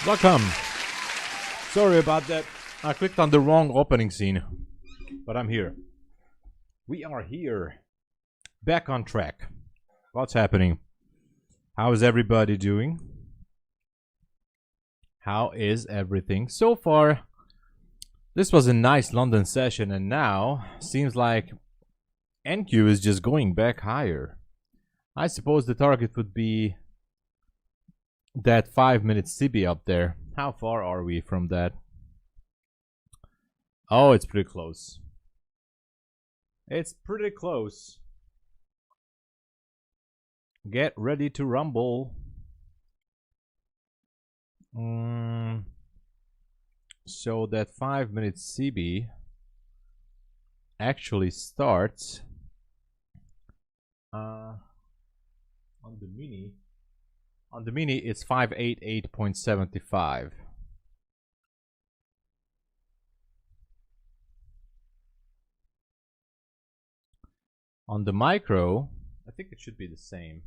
Welcome. Sorry about that. I clicked on the wrong opening scene, but I'm here. We are here. Back on track. What's happening? How is everybody doing? How is everything? So far, this was a nice London session, and now seems like NQ is just going back higher. I suppose the target would be that 5-minute CB up there. How far are we from that? Oh, it's pretty close. It's pretty close. Get ready to rumble. So that 5-minute CB actually starts on the mini. On the mini, it's 588.75. On the micro, I think it should be the same.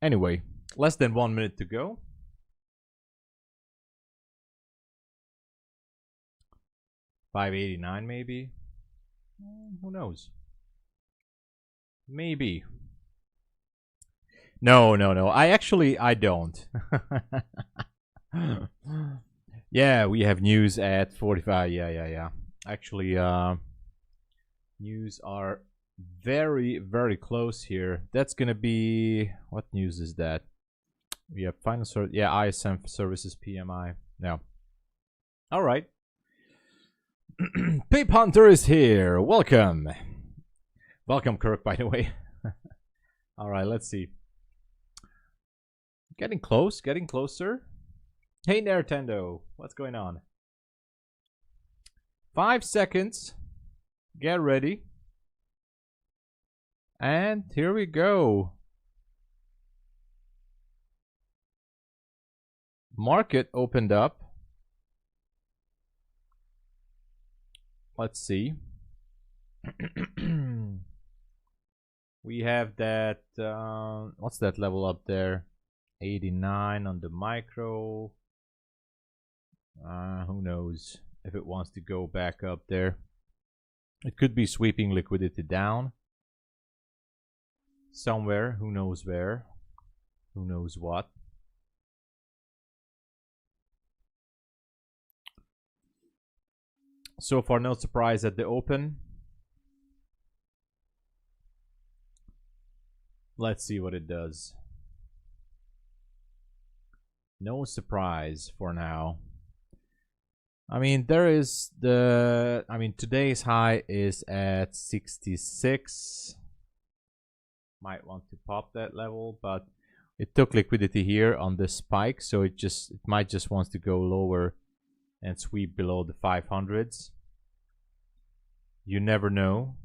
Anyway, less than 1 minute to go. $5.89 maybe. Who knows? Maybe. No. I don't. Yeah, we have news at 45. Yeah. Actually, news are very close here. That's gonna be, what news is that? We have final ISM services PMI. No. All right. Pip Hunter is here. Welcome, Kirk. By the way. All right. Let's see. Getting close, getting closer. Hey, Nintendo, what's going on? 5 seconds. Get ready. And here we go. Market opened up. Let's see. We have that, what's that level up there? 89 on the micro. Who knows if it wants to go back up there. It could be sweeping liquidity down somewhere. Who knows where? Who knows what? So far, no surprise at the open. Let's see what it does. No surprise for now. I mean, today's high is at 66. Might want to pop that level, but it took liquidity here on this spike, so it might just wants to go lower and sweep below the 500s. You never know.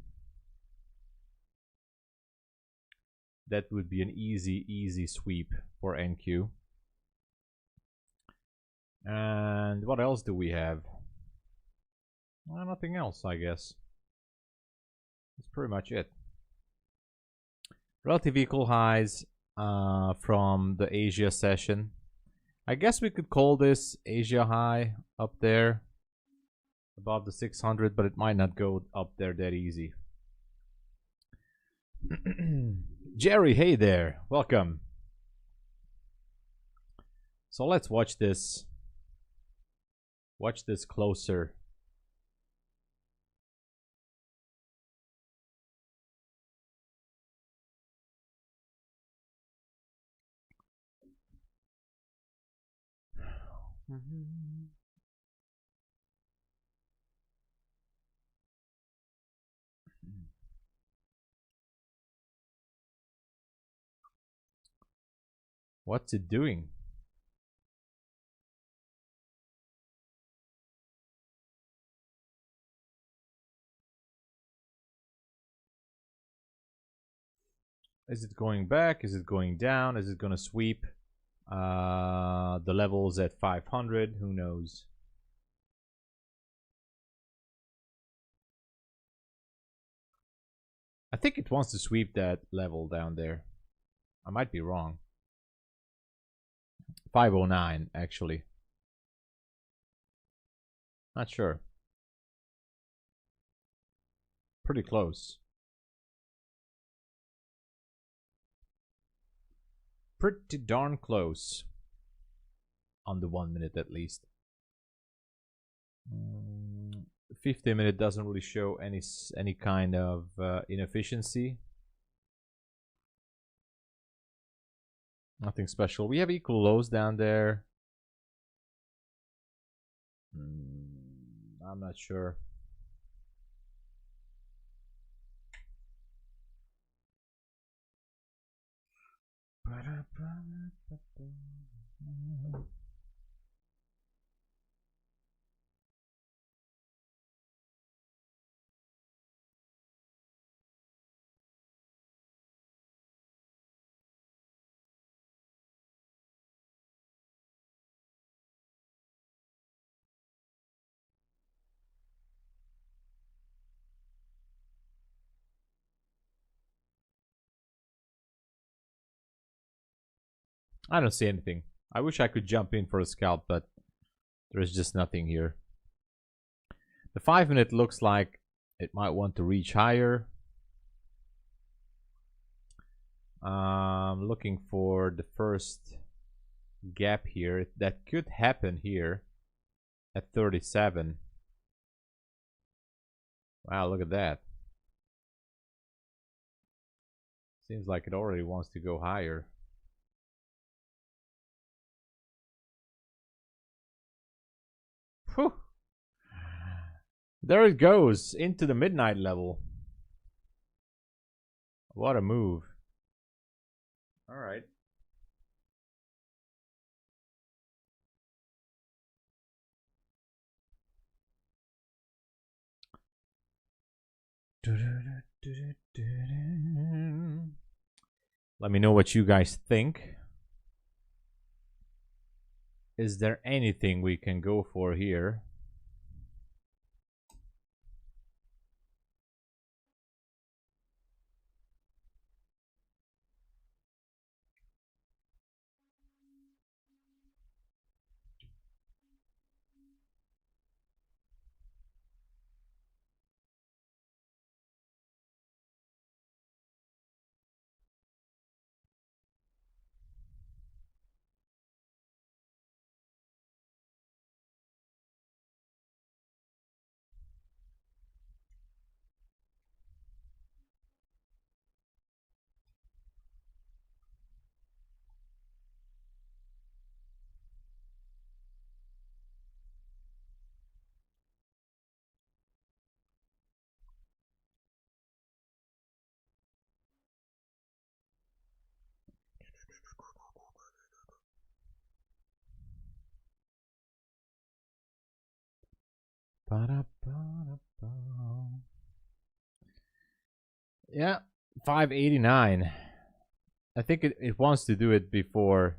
That would be an easy sweep for NQ. And what else do we have? Well, nothing else, I guess. That's pretty much it. Relative equal highs from the Asia session. I guess we could call this Asia high up there above the 600, but it might not go up there that easy. Jerry, hey there, welcome. So let's watch this. Watch this closer. What's it doing? Is it going back? Is it going down? Is it going to sweep the levels at 500? Who knows? I think it wants to sweep that level down there. I might be wrong. 509 actually. Not sure. Pretty close. Pretty darn close. On the 1 minute at least. 50-minute doesn't really show any kind of inefficiency. Nothing special. We have equal lows down there. I'm not sure. I don't see anything. I wish I could jump in for a scalp, but there's just nothing here. The 5 minute looks like it might want to reach higher. Looking for the first gap here. That could happen here at 37. Wow, look at that. Seems like it already wants to go higher. Whew. There it goes into the midnight level. What a move. All right. Let me know what you guys think. Is there anything we can go for here? Yeah, 589. I think it wants to do it before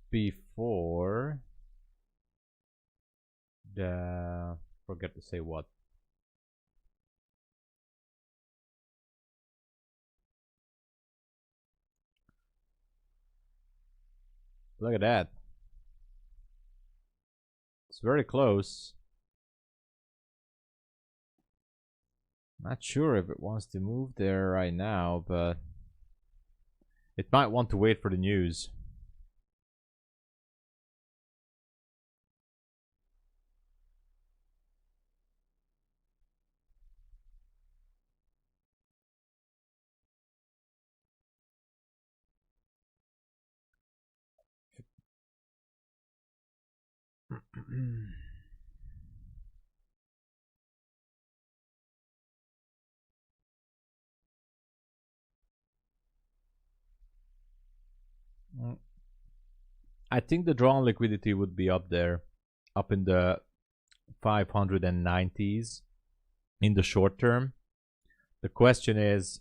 before the, forget to say what. Look at that. It's very close. Not sure if it wants to move there right now, but it might want to wait for the news. I think the drawn liquidity would be up there, up in the 590s in the short term. The question is,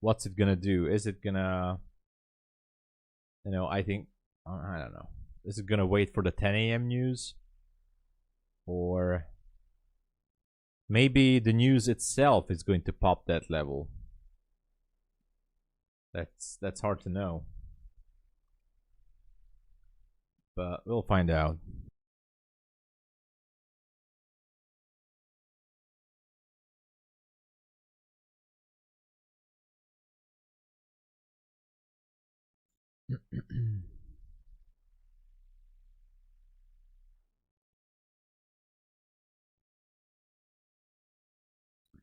what's it gonna do? Is it gonna, I think, I don't know. Is it gonna wait for the 10 a.m. news? Or Maybe the news itself is going to pop that level. That's hard to know. But we'll find out.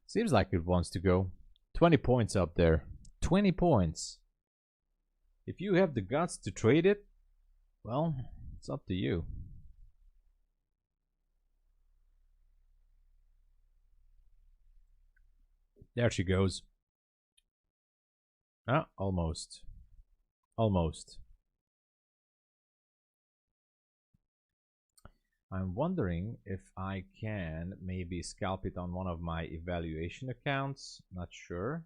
Seems like it wants to go. 20 points up there. 20 points. If you have the guts to trade it, well, it's up to you. There she goes. Ah, almost. Almost. I'm wondering if I can maybe scalp it on one of my evaluation accounts. Not sure.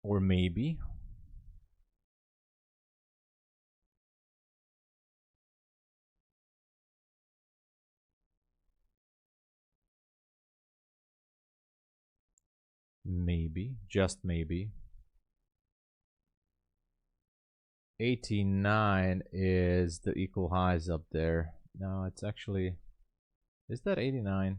Or maybe. Maybe, just maybe. 89 is the equal highs up there. No, it's actually... Is that 89?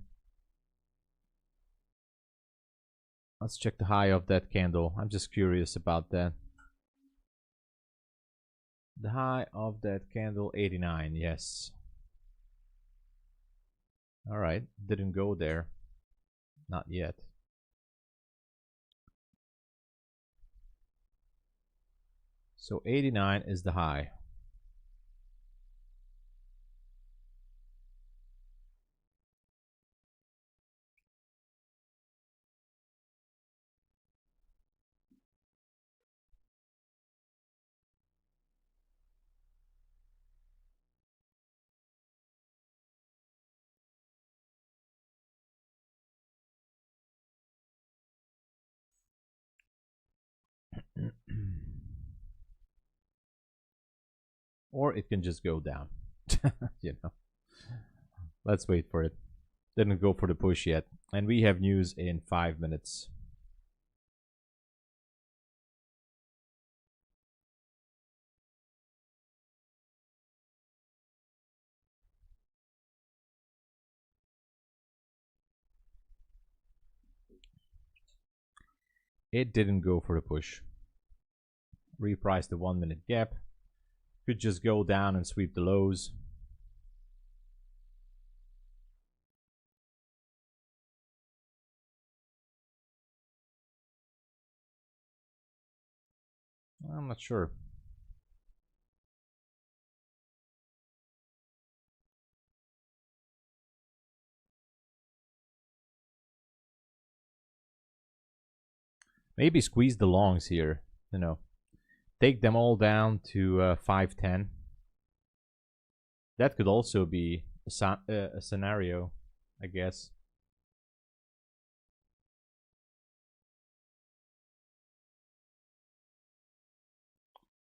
Let's check the high of that candle. I'm just curious about that. The high of that candle, 89, yes. Alright, didn't go there. Not yet. So 89 is the high. Or it can just go down. You know. Let's wait for it. Didn't go for the push yet. And we have news in 5 minutes. It didn't go for the push. Reprice the 1 minute gap. Could just go down and sweep the lows. I'm not sure. Maybe squeeze the longs here, you know. Take them all down to 510. That could also be a scenario, I guess.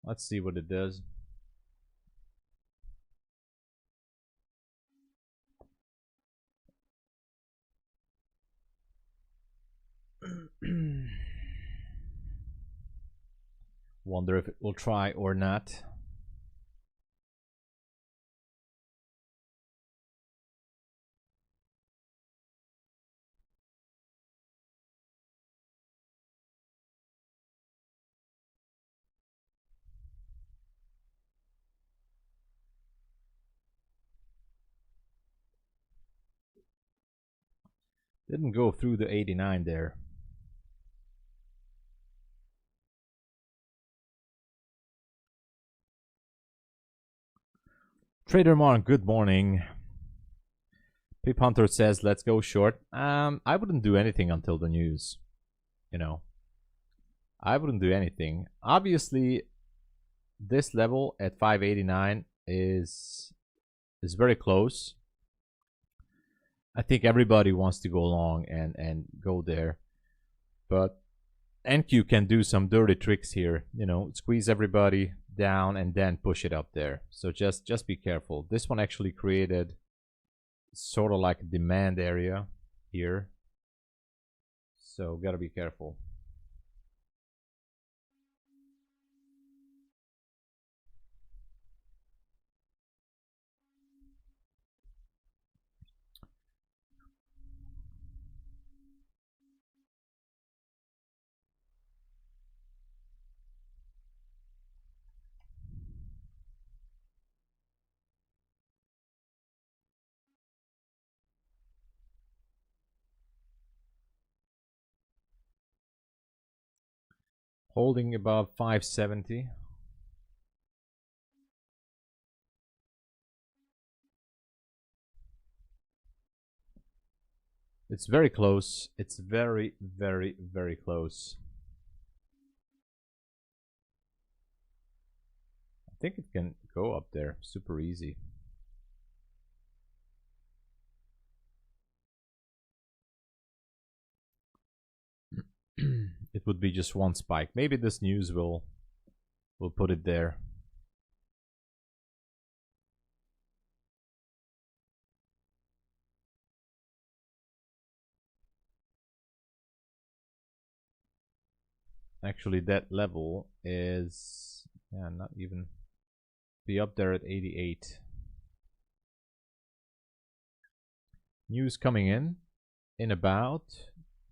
Let's see what it does. Wonder if it will try or not. Didn't go through the 89 there. Trader Mark, good morning. Pip Hunter says, let's go short. I wouldn't do anything until the news. You know, I wouldn't do anything. Obviously, this level at 589 is very close. I think everybody wants to go long and go there. But NQ can do some dirty tricks here. You know, squeeze everybody, down and then push it up there. So just be careful. This one actually created sort of like a demand area here. So gotta be careful. Holding above 570. It's very close. It's very, very, very close. I think it can go up there super easy. It would be just one spike. Maybe this news will put it there. Actually, that level is not even be up there at 88. News coming in about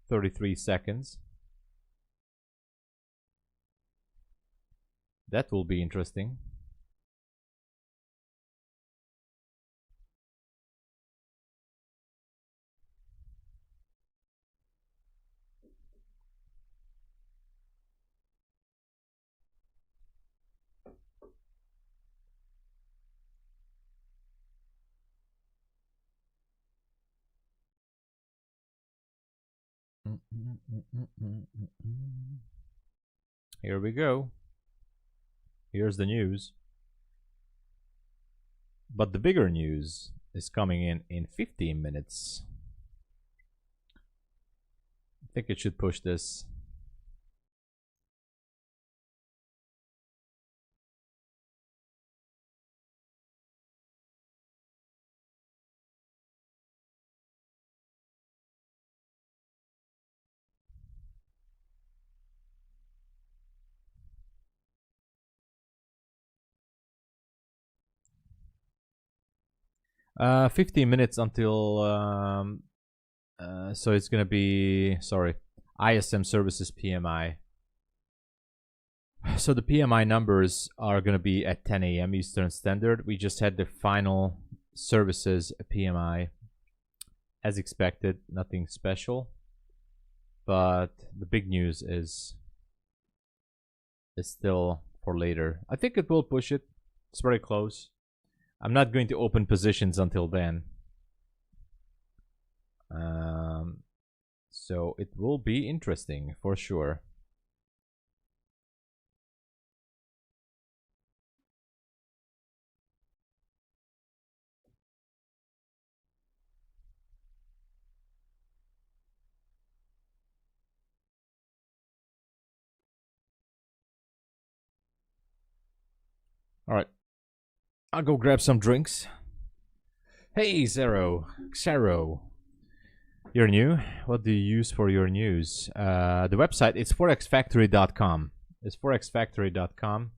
33 seconds. That will be interesting. Here we go. Here's the news. But the bigger news is coming in 15 minutes. I think it should push this. Uh, 15 minutes until so it's gonna be, sorry, ISM services PMI. So the PMI numbers are gonna be at 10 a.m. Eastern Standard. We just had the final services PMI, as expected, nothing special. But the big news is still for later. I think it will push it. It's very close. I'm not going to open positions until then. So it will be interesting for sure. All right, I'll go grab some drinks. Hey, Xero, you're new. What do you use for your news? The website, it's forexfactory.com. It's forexfactory.com.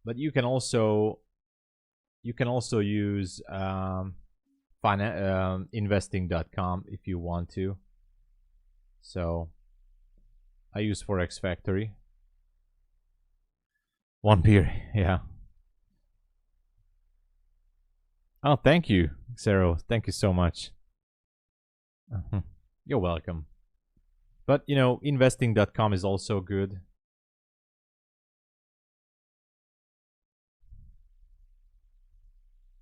But you can also use investing.com if you want to. So I use Forex Factory. One beer, yeah. Oh, thank you, Xero. Thank you so much. You're welcome. But, you know, investing.com is also good.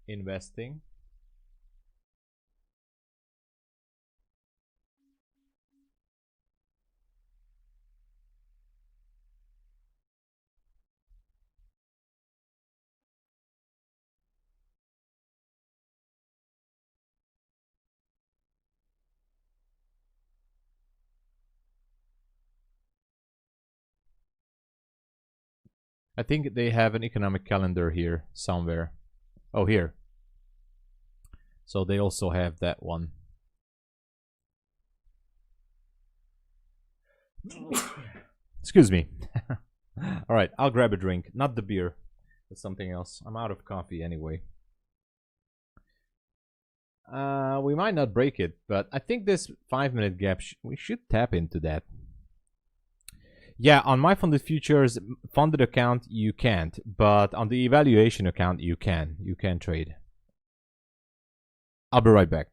Investing. I think they have an economic calendar here somewhere. Oh, here. So they also have that one. Excuse me. All right, I'll grab a drink. Not the beer, but something else. I'm out of coffee anyway. We might not break it, but I think this 5-minute gap, we should tap into that. Yeah, on MyFundedFutures funded account, you can't. But on the evaluation account, you can. You can trade. I'll be right back.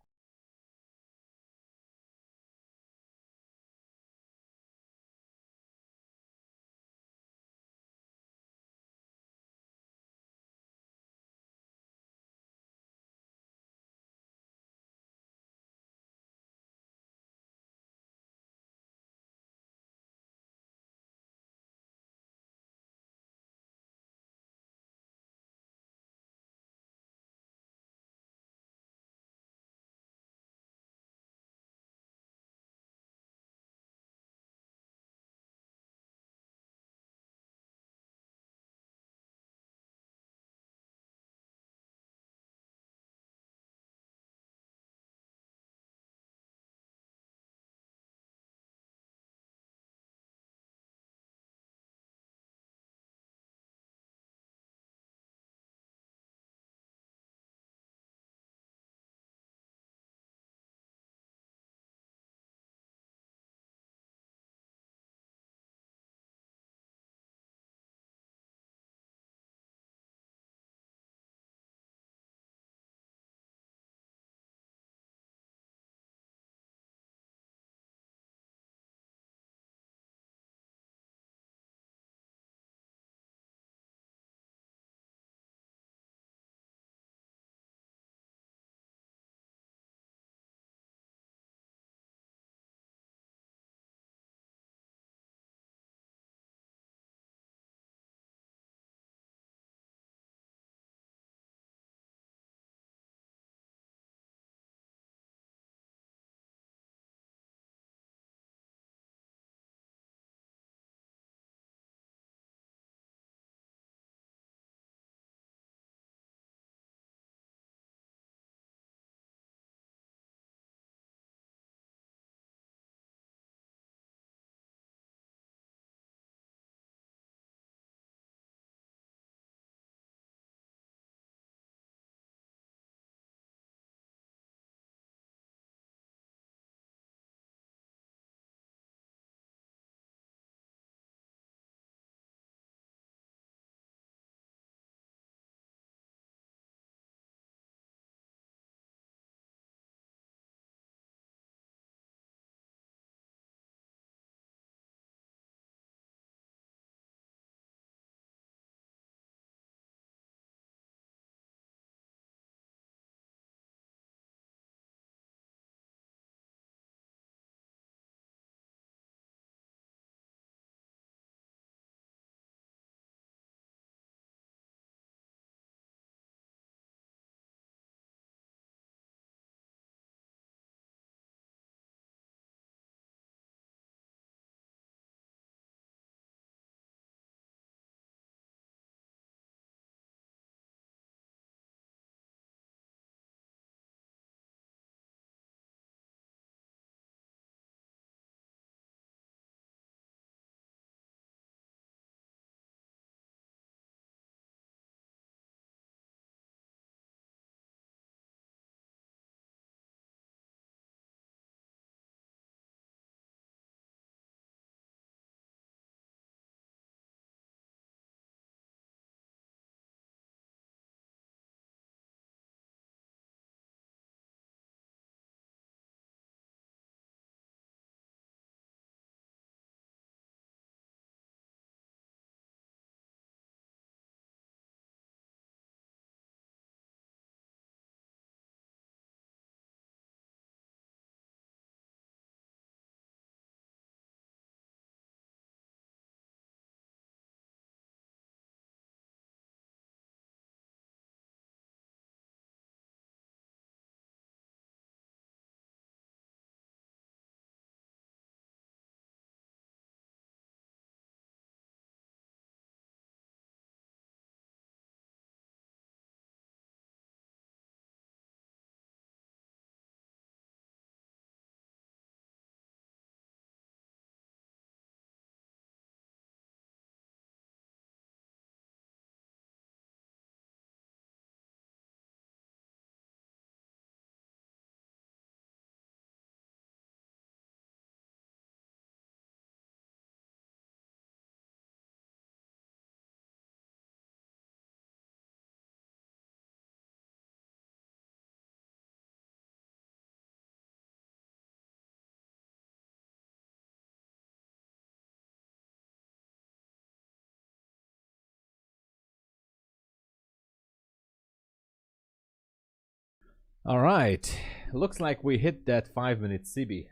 All right. Looks like we hit that 5-minute CB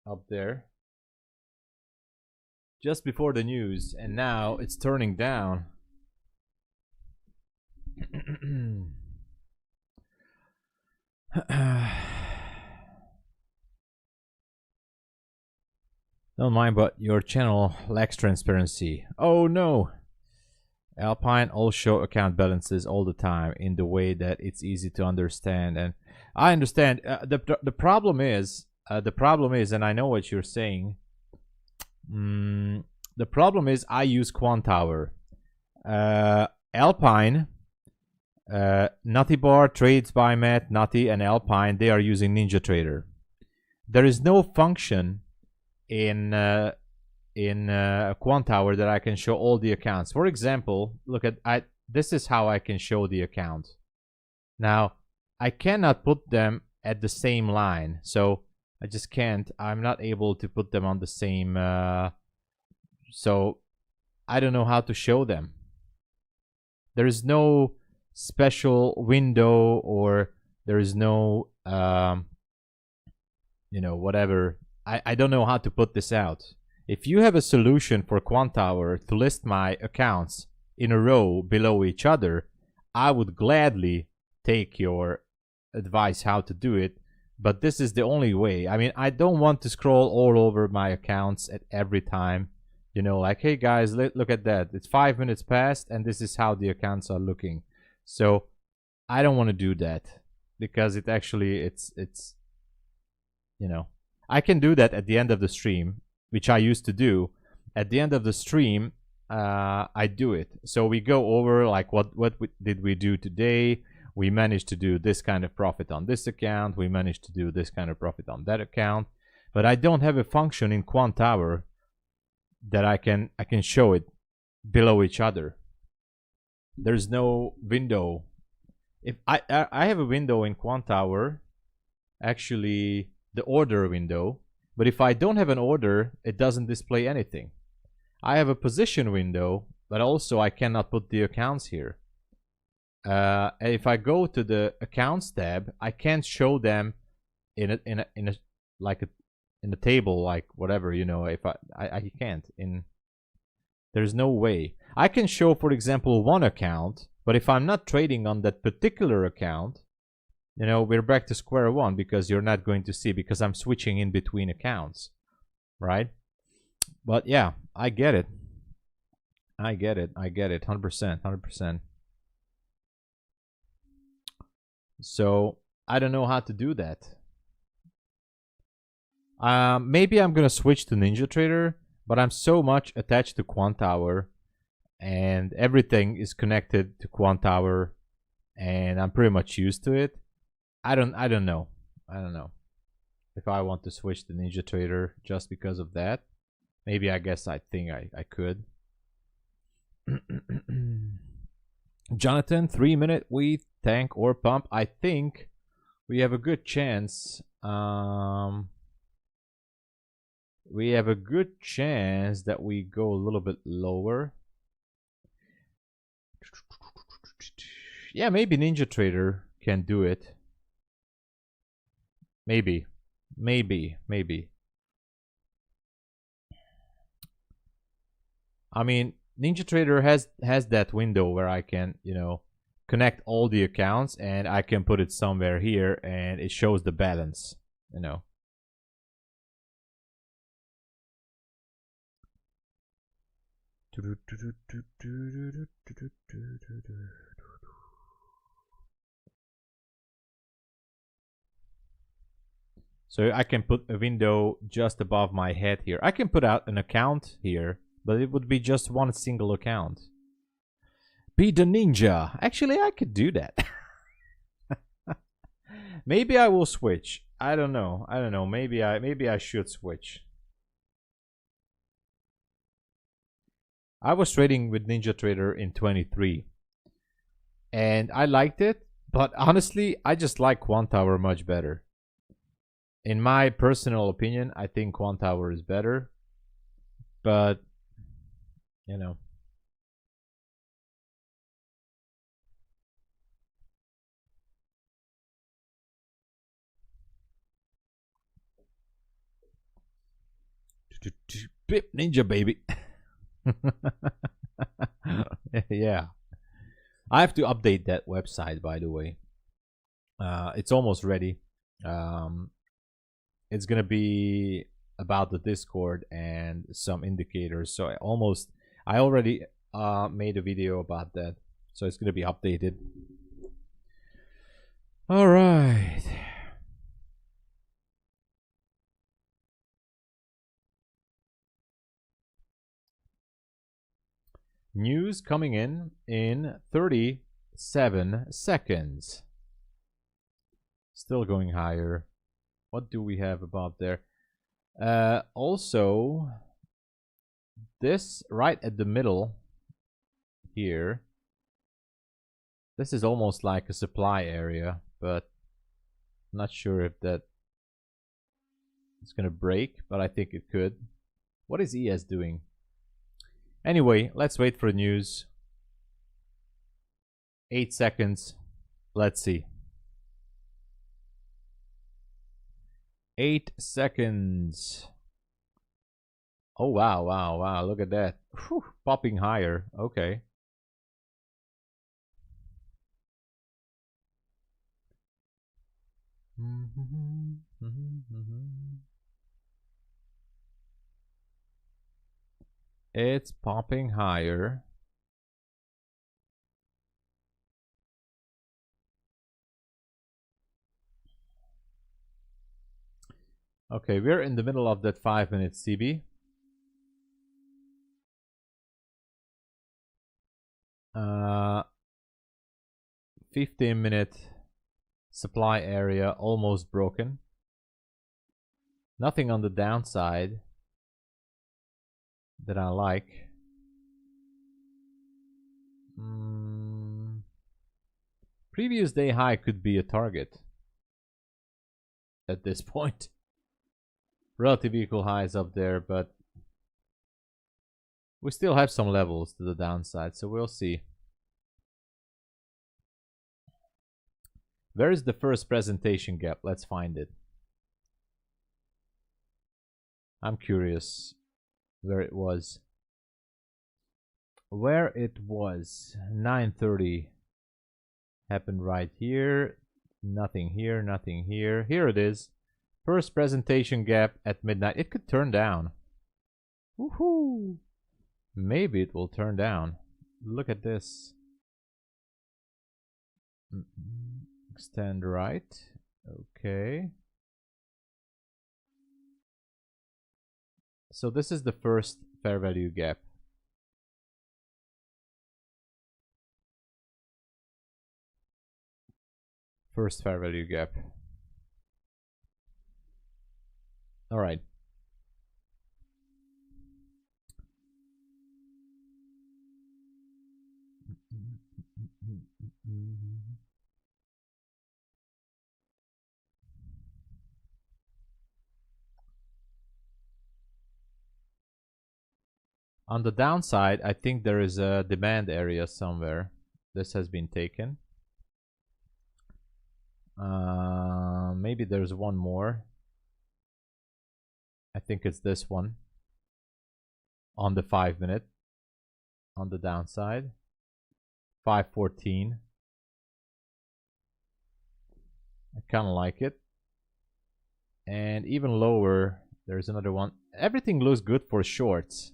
up there just before the news, and now it's turning down. Don't mind, but your channel lacks transparency. Oh no! Alpine all show account balances all the time in the way that it's easy to understand, and I understand. The problem is, and I know what you're saying. The problem is, I use Quantower. Alpine, Nutty Bar, Trades by Matt, Nutty, and Alpine, they are using NinjaTrader. There is no function in Quantower that I can show all the accounts. For example, look at this is how I can show the account. Now, I cannot put them at the same line, so I just can't. I'm not able to put them on the same. So I don't know how to show them. There is no special window, or there is no whatever. I don't know how to put this out. If you have a solution for Quantower to list my accounts in a row below each other, I would gladly take your advice how to do it, but this is the only way. I mean, I don't want to scroll all over my accounts at every time. You know, like, hey guys, look at that. It's 5 minutes past and this is how the accounts are looking. So I don't want to do that, because it actually, it's I can do that at the end of the stream, which I used to do. At the end of the stream, I do it. So we go over like what did we do today. We managed to do this kind of profit on this account. We managed to do this kind of profit on that account. But I don't have a function in Quantower that I can show it below each other. There's no window. If I have a window in Quantower, actually the order window, but if I don't have an order, it doesn't display anything. I have a position window, but also I cannot put the accounts here. And if I go to the accounts tab, I can't show them in a table, like whatever, if I can't. There's no way. I can show, for example, one account, but if I'm not trading on that particular account, we're back to square one, because you're not going to see, because I'm switching in between accounts, right? But yeah, I get it. 100%. So I don't know how to do that. Maybe I'm gonna switch to NinjaTrader, but I'm so much attached to Quantower, and everything is connected to Quantower, and I'm pretty much used to it. I don't know if I want to switch to NinjaTrader just because of that. Maybe, I guess, I think I could. Jonathan, 3-minute wheat, tank or pump. I think we have a good chance. We have a good chance that we go a little bit lower. Yeah, maybe NinjaTrader can do it. Maybe. I mean, NinjaTrader has that window where I can, connect all the accounts, and I can put it somewhere here and it shows the balance, So I can put a window just above my head here. I can put out an account here, but it would be just one single account. Be the ninja. Actually, I could do that. Maybe I will switch. I don't know. Maybe I should switch. I was trading with NinjaTrader in 23, and I liked it, but honestly, I just like Quantower much better. In my personal opinion, I think Quantower is better, but Pip Ninja, baby. Yeah. I have to update that website, by the way. It's almost ready. It's gonna be about the Discord and some indicators. So I already made a video about that. So it's gonna be updated. All right. News coming in 37 seconds. Still going higher. What do we have about there? Also, this right at the middle here, this is almost like a supply area, but I'm not sure if that is gonna break, but I think it could. What is ES doing? Anyway, let's wait for news. 8 seconds. Let's see. 8 seconds. Oh, wow, wow, wow. Look at that. Whew, popping higher. Okay. It's popping higher. Okay, we're in the middle of that 5-minute CB. 15-minute supply area almost broken. Nothing on the downside that I like. Previous day high could be a target at this point. Relative equal highs up there, but we still have some levels to the downside, so we'll see. Where is the first presentation gap? Let's find it. I'm curious where it was. Where it was. 9:30 happened right here. Nothing here, nothing here. Here it is. First presentation gap at midnight. It could turn down. Woohoo! Maybe it will turn down. Look at this. Extend right. Okay. So this is the first fair value gap. First fair value gap. All right. On the downside, I think there is a demand area somewhere. This has been taken. Maybe there's one more. I think it's this one. On the 5-minute. On the downside. 514. I kind of like it. And even lower, there's another one. Everything looks good for shorts,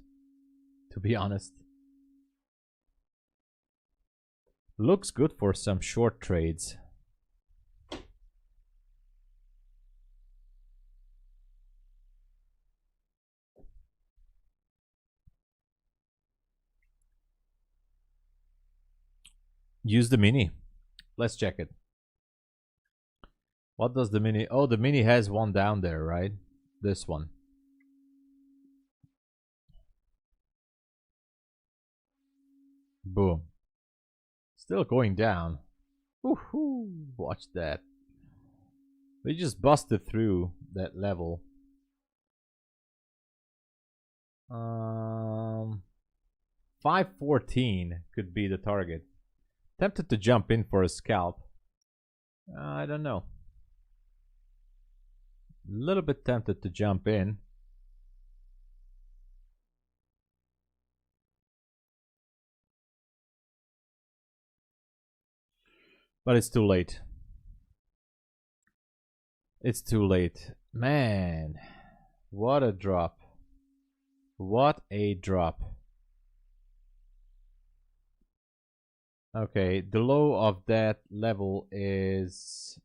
to be honest. Looks good for some short trades. Use the mini. Let's check it. What does the mini... Oh, the mini has one down there, right? This one. Boom. Still going down. Woohoo! Watch that. We just busted through that level. 514 could be the target. Tempted to jump in for a scalp. I don't know. A little bit tempted to jump in. But it's too late. It's too late. Man, what a drop. What a drop. Okay, the low of that level is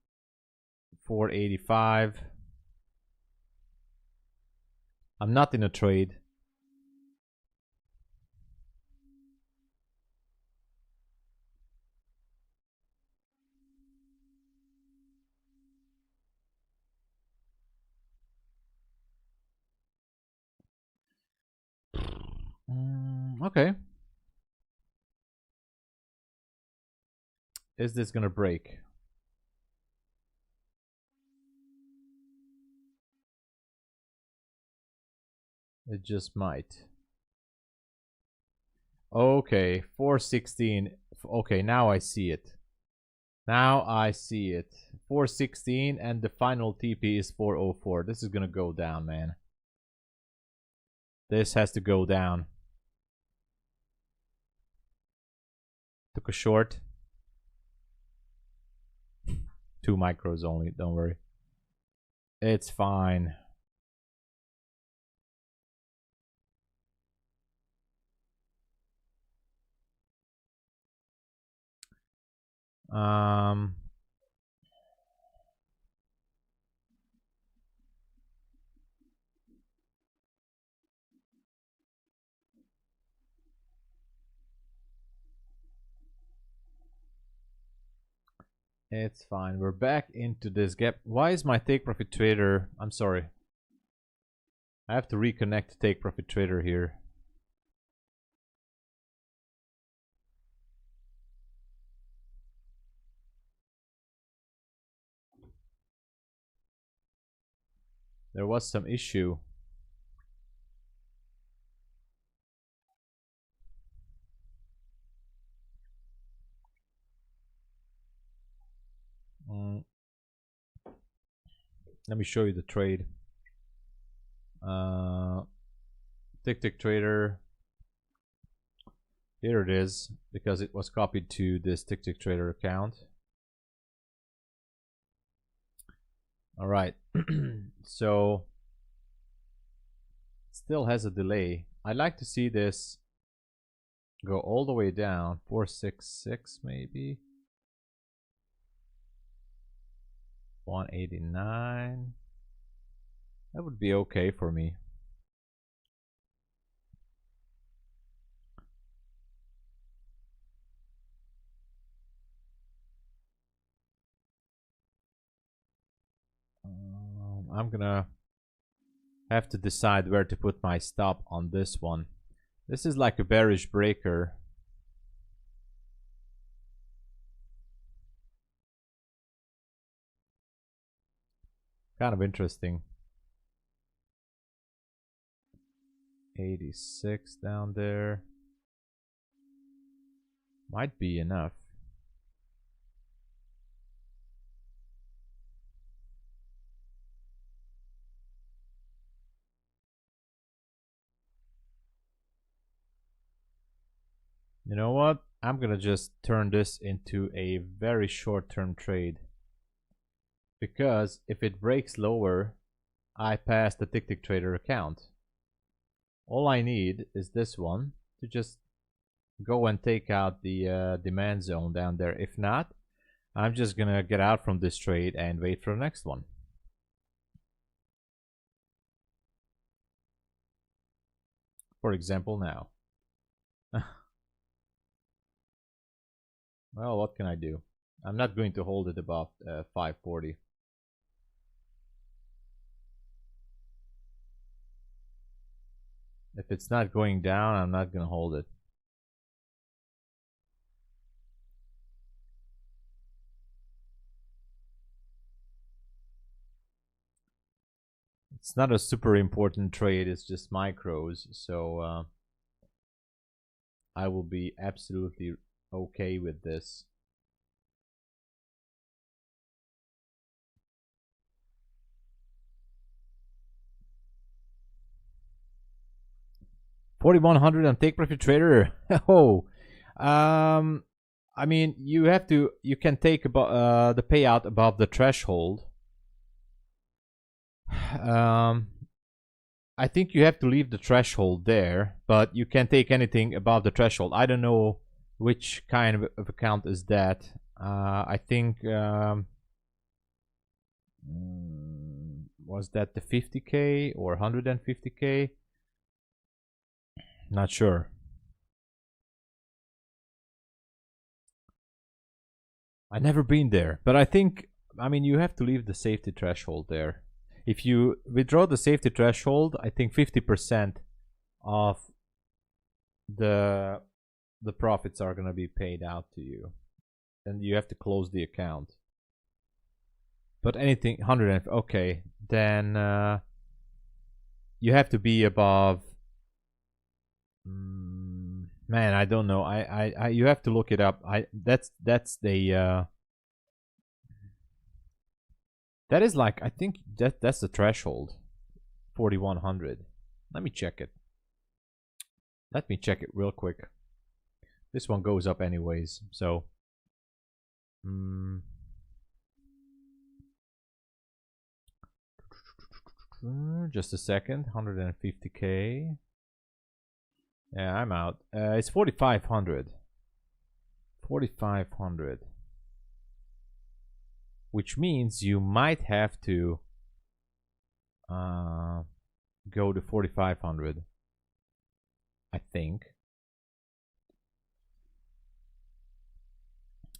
485. I'm not in a trade. Okay. Is this gonna break? It just might. Okay, 416. Okay, now I see it. Now I see it. 416 and the final TP is 404. This is gonna go down, man. This has to go down. Took a short. 2 micros only, don't worry. It's fine. It's fine. We're back into this gap. Why is my take profit trader? I'm sorry. I have to reconnect take profit trader here. There was some issue. Let me show you the trade. Tick trader. Here it is, because it was copied to this tick trader account. All right. So still has a delay. I'd like to see this go all the way down, 466 maybe. 189. That would be okay for me. I'm gonna have to decide where to put my stop on this one. This is like a bearish breaker. Kind of interesting. 86 down there. Might be enough. You know what? I'm gonna just turn this into a very short-term trade. Because if it breaks lower, I pass the tick trader account. All I need is this one to just go and take out the demand zone down there. If not, I'm just gonna get out from this trade and wait for the next one. For example, now. Well, what can I do? I'm not going to hold it above 540. If it's not going down, I'm not gonna hold it. It's not a super important trade, it's just micros, so I will be absolutely okay with this. $4,100 on take profit trader. Oh, I mean, you can take the payout above the threshold. I think you have to leave the threshold there, but you can take anything above the threshold. I don't know which kind of account is that. I think was that the 50k or 150k? Not sure. I've never been there, but I think, I mean, you have to leave the safety threshold there. If you withdraw the safety threshold, I think 50% of the profits are gonna be paid out to you, and you have to close the account. But anything 100, okay, then you have to be above. Man, I don't know. I you have to look it up. That's the that is like, I think that's the threshold, 4100. Let me check it. Let me check it real quick. This one goes up anyways, so just a second. 150k. Yeah, I'm out. It's 4500. 4500. Which means you might have to go to 4500. I think.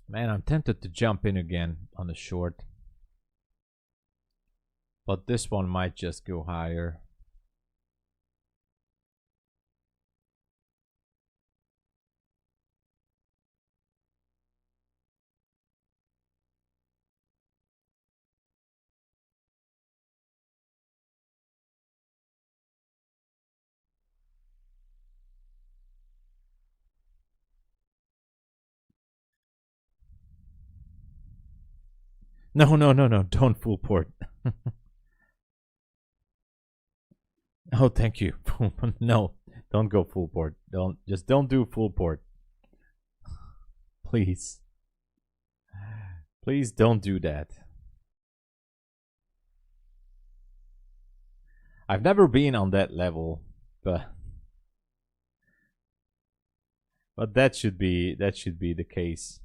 Man, I'm tempted to jump in again on the short. But this one might just go higher. No, no, no, no. Don't full port. Oh, thank you. No, don't go full port. Don't do full port. Please. Please don't do that. I've never been on that level, but that should be the case.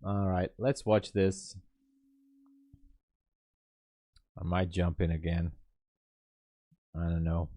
All right, let's watch this. I might jump in again. I don't know.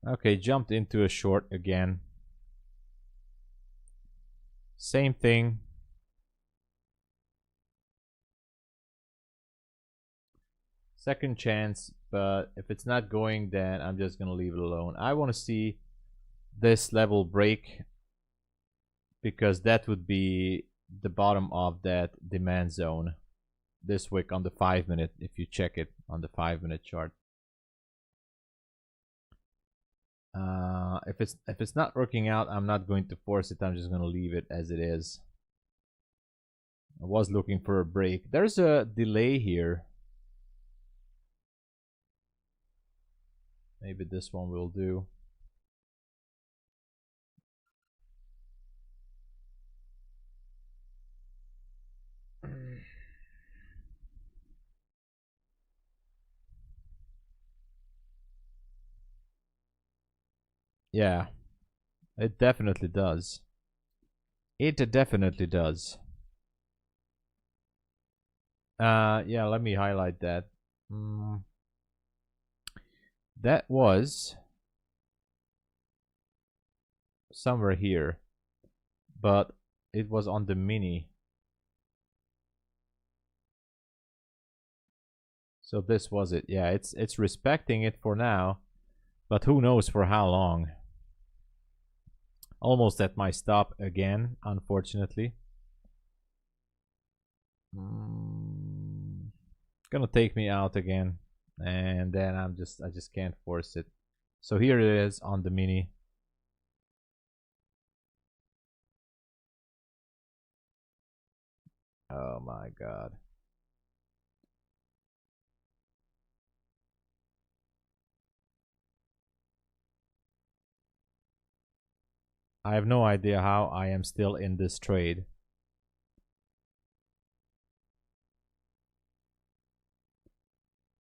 Okay, jumped into a short again. Same thing. Second chance, but if it's not going, then I'm just gonna leave it alone. I want to see this level break, because that would be the bottom of that demand zone this week on the 5-minute, if you check it on the 5-minute chart. If it's not working out, I'm not going to force it. I'm just gonna leave it as it is. I was looking for a break. There's a delay here. Maybe this one will do. Yeah, it definitely does. It definitely does. Yeah, let me highlight that. That was somewhere here, but it was on the mini. So this was it. Yeah, it's respecting it for now, but who knows for how long. Almost at my stop again, unfortunately. Gonna take me out again, and then I just can't force it. So here it is on the mini. Oh my god. I have no idea how I am still in this trade.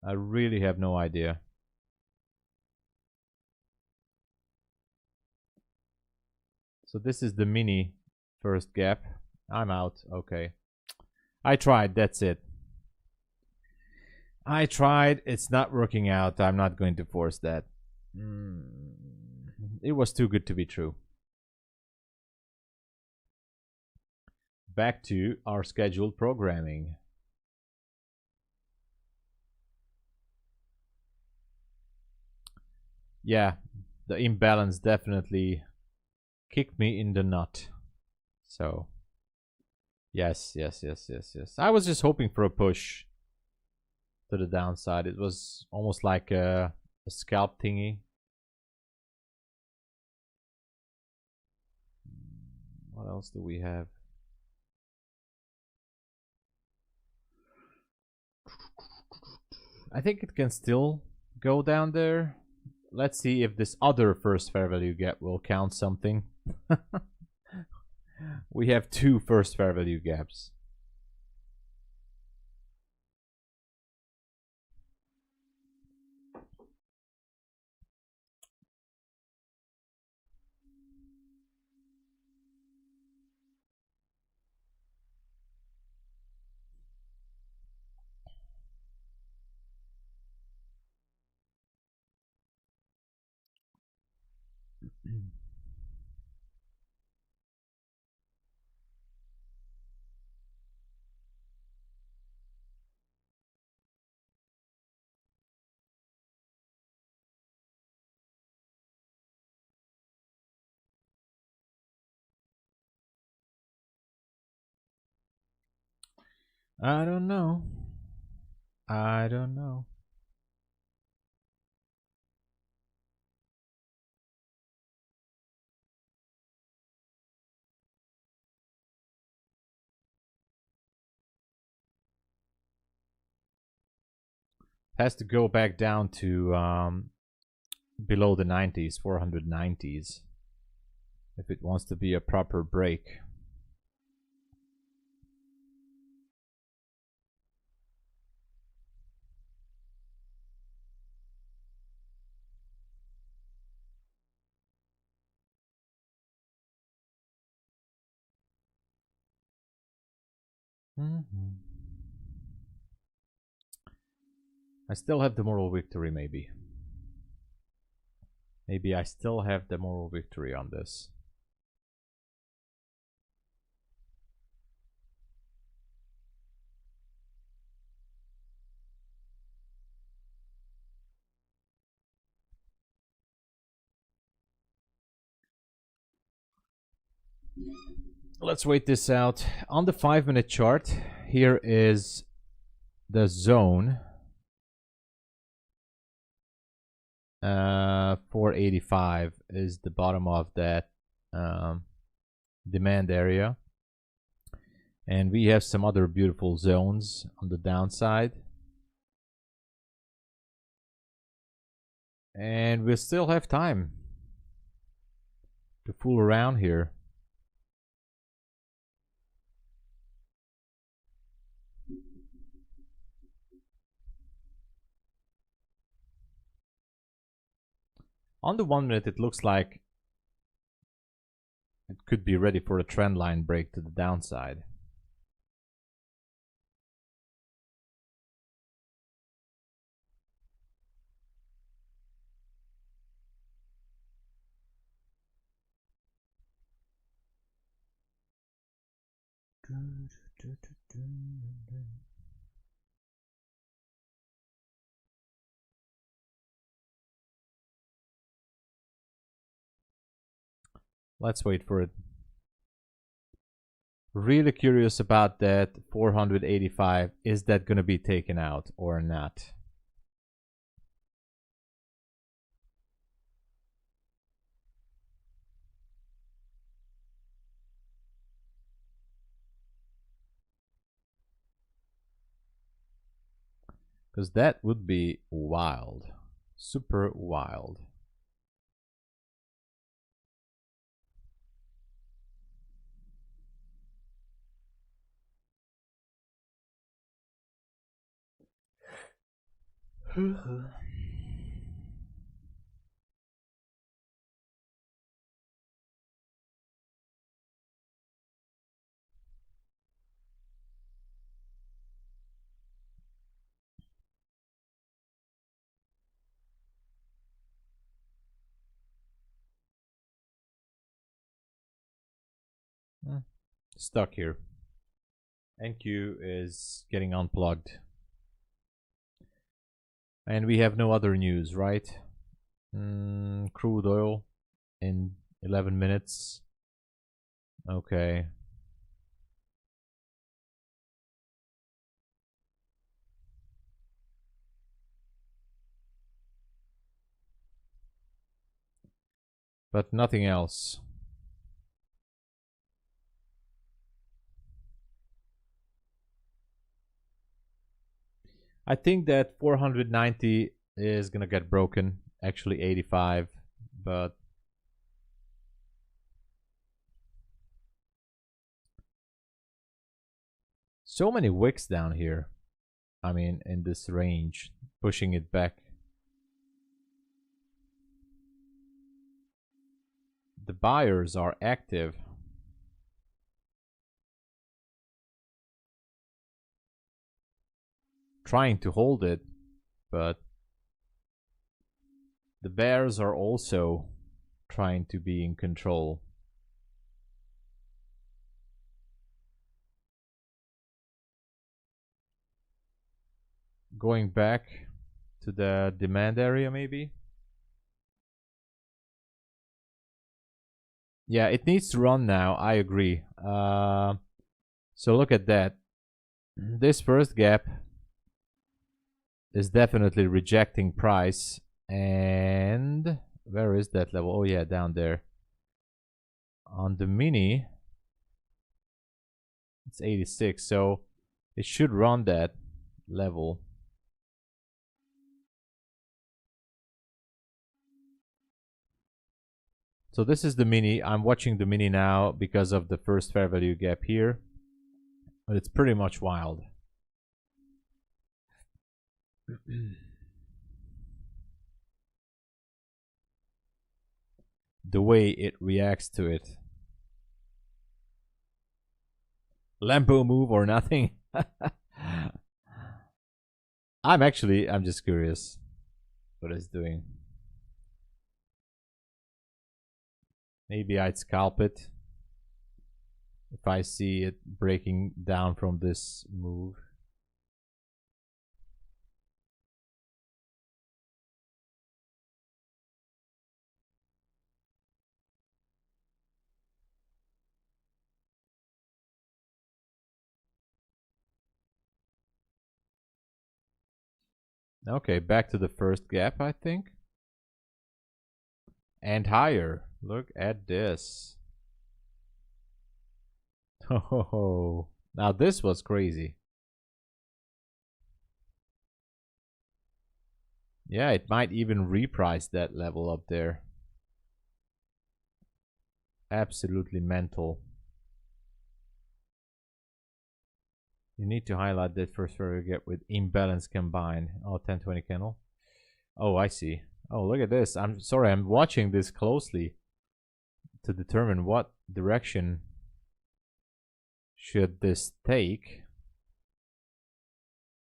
I really have no idea. So this is the mini first gap. I'm out. Okay. I tried. That's it. I tried. It's not working out. I'm not going to force that. It was too good to be true. Back to our scheduled programming. Yeah, the imbalance definitely kicked me in the nut. So, yes. I was just hoping for a push to the downside. It was almost like a scalp thingy. What else do we have? I think it can still go down there. Let's see if this other first fair value gap will count something. We have two first fair value gaps. I don't know. I don't know. Has to go back down to below the 90s, 490s, if it wants to be a proper break. I still have the moral victory, maybe. Maybe I still have the moral victory on this. Let's wait this out. On the 5-minute chart, here is the zone. 485 is the bottom of that demand area. And we have some other beautiful zones on the downside. And we still have time to fool around here. On the 1 minute, it looks like it could be ready for a trend line break to the downside. Let's wait for it. Really curious about that 485. Is that going to be taken out or not? Because that would be wild. Super wild. Stuck here. NQ is getting unplugged. And we have no other news, right? Crude oil in 11 minutes. Okay. But nothing else. I think that 490 is gonna get broken. Actually 85, but so many wicks down here. I mean, in this range, pushing it back. The buyers are active. Trying to hold it, but the bears are also trying to be in control. Going back to the demand area, maybe? Yeah, it needs to run now. I agree. So look at that. This first gap is definitely rejecting price. And where is that level? Oh yeah, down there. On the mini, it's 86. So it should run that level. So this is the mini. I'm watching the mini now because of the first fair value gap here. But it's pretty much wild. The way it reacts to it. Lambo move or nothing? I'm just curious what it's doing. Maybe I'd scalp it if I see it breaking down from this move. Okay, back to the first gap, I think. And higher. Look at this. Oh, now this was crazy. Yeah, it might even reprice that level up there. Absolutely mental. You need to highlight that first where you get with imbalance combined. Oh, 1020 candle. Oh, I see. Oh, look at this. I'm sorry, I'm watching this closely to determine what direction should this take.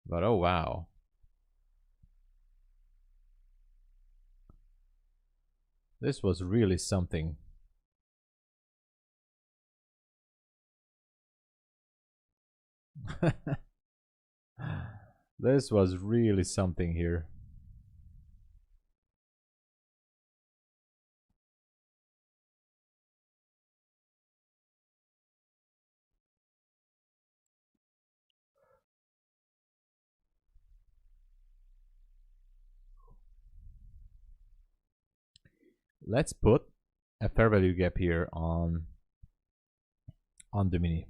But oh wow. This was really something. This was really something here. Let's put a fair value gap here on the mini,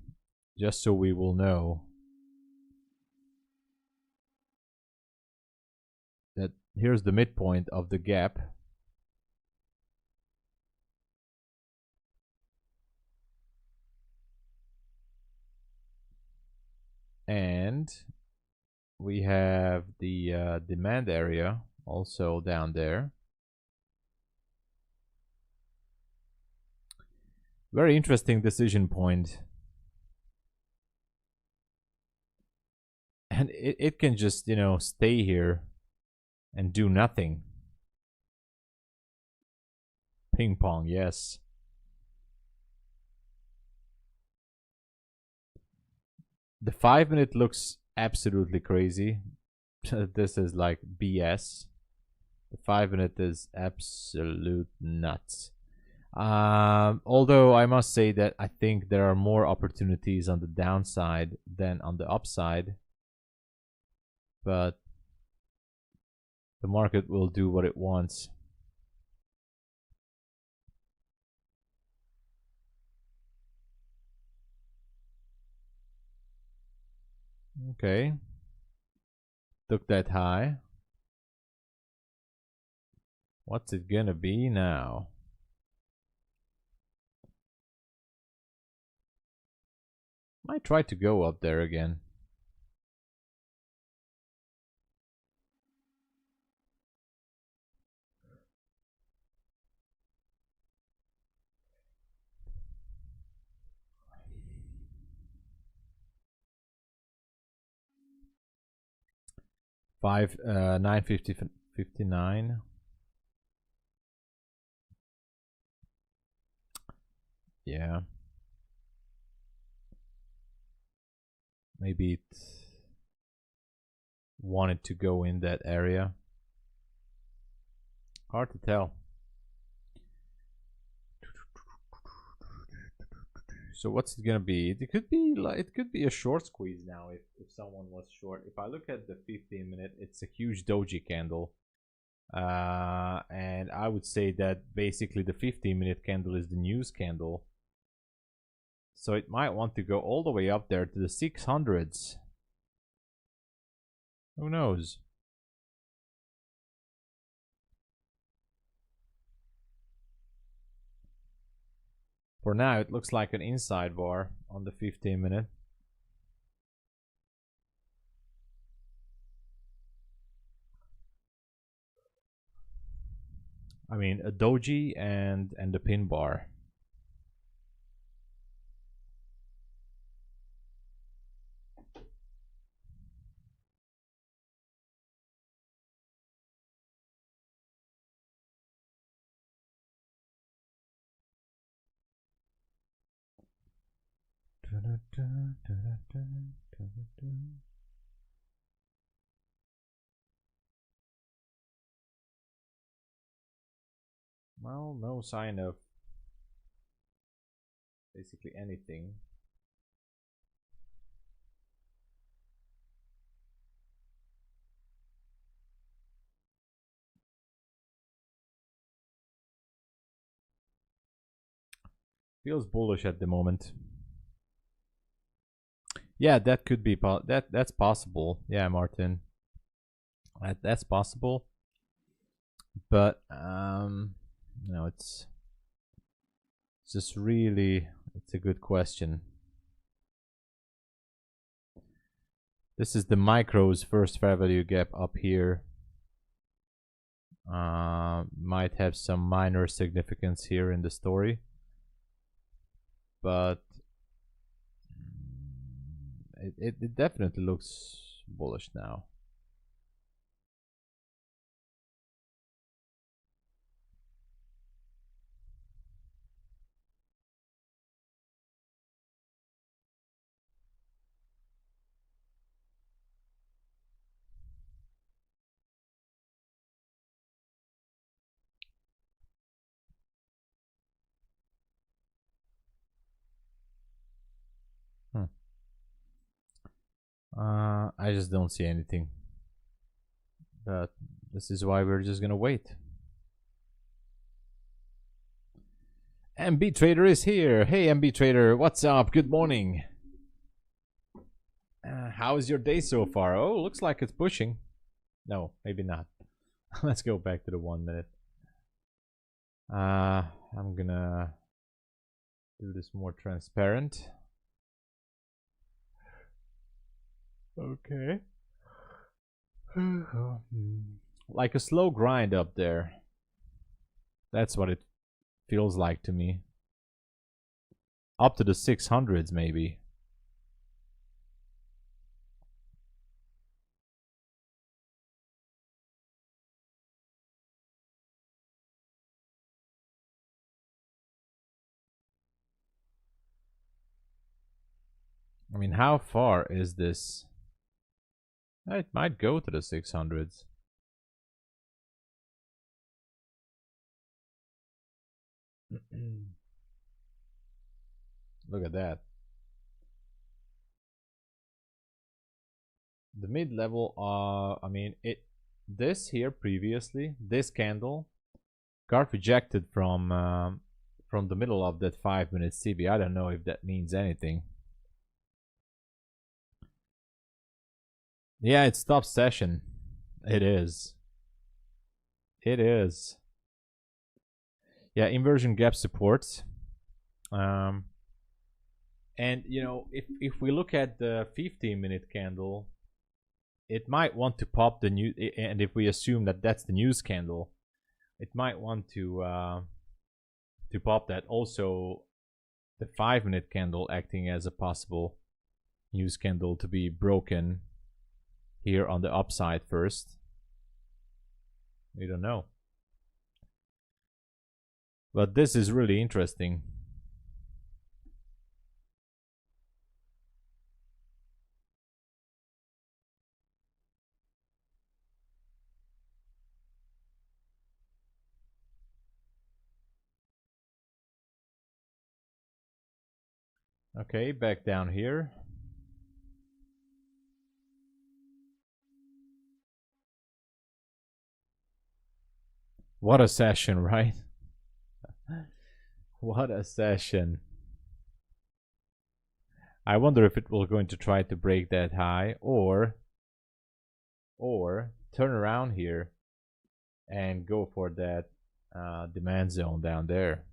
just so we will know that here's the midpoint of the gap. And we have the demand area also down there. Very interesting decision point. And it can just, you know, stay here and do nothing. Ping pong, yes. The 5-minute looks absolutely crazy. This is like BS. The 5-minute is absolute nuts. Although I must say that I think there are more opportunities on the downside than on the upside. But the market will do what it wants. Okay. Took that high. What's it gonna be now? Might try to go up there again. Five 959. Yeah. Maybe it wanted to go in that area. Hard to tell. So what's it gonna be? It could be like, it could be a short squeeze now if someone was short. If I look at the 15-minute, it's a huge doji candle. And I would say that basically the 15-minute candle is the news candle. So it might want to go all the way up there to the 600s. Who knows? For now, it looks like an inside bar on the 15-minute. I mean, a doji and a pin bar. Well, no sign of basically anything. Feels bullish at the moment. Yeah, that could be that's possible. Yeah, Martin, that's possible. But no, it's just really, it's a good question. This is the micro's first fair value gap up here. Might have some minor significance here in the story, but it definitely looks bullish now. I just don't see anything. But this is why we're just gonna wait. MB Trader is here. Hey, MB Trader, what's up? Good morning. How is your day so far? Oh, looks like it's pushing. No, maybe not. Let's go back to the 1 minute. I'm gonna do this more transparent. Okay. Like a slow grind up there. That's what it feels like to me. Up to the 600s maybe. I mean, how far is this? It might go to the 600s. Look at that. The mid-level, I mean, this here previously, this candle got rejected from the middle of that 5-minute CB. I don't know if that means anything. Yeah, it's top session. It is. It is. Yeah, inversion gap supports. And you know, if we look at the 15-minute candle, it might want to pop the new. And if we assume that that's the news candle, it might want to pop that. Also, the 5-minute candle acting as a possible news candle to be broken here on the upside first. We don't know. But this is really interesting. Okay, back down here. What a session, right? What a session. I wonder if it will going to try to break that high or turn around here and go for that demand zone down there.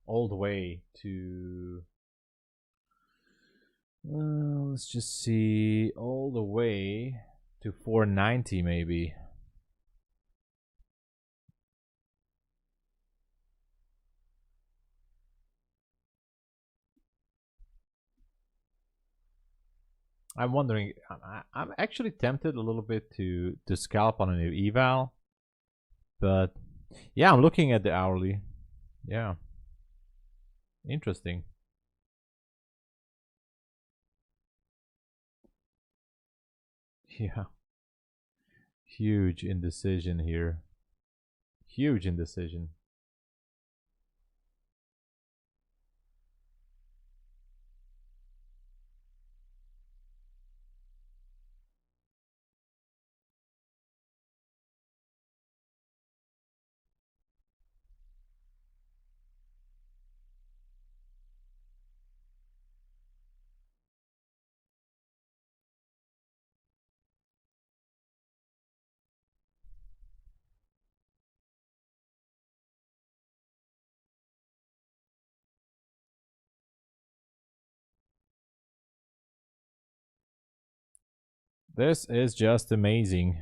All the way to let's just see, all the way to 490 maybe. I'm wondering, I'm actually tempted a little bit to scalp on an eval, but yeah, I'm looking at the hourly. Yeah, interesting. Yeah, huge indecision here. Huge indecision. This is just amazing.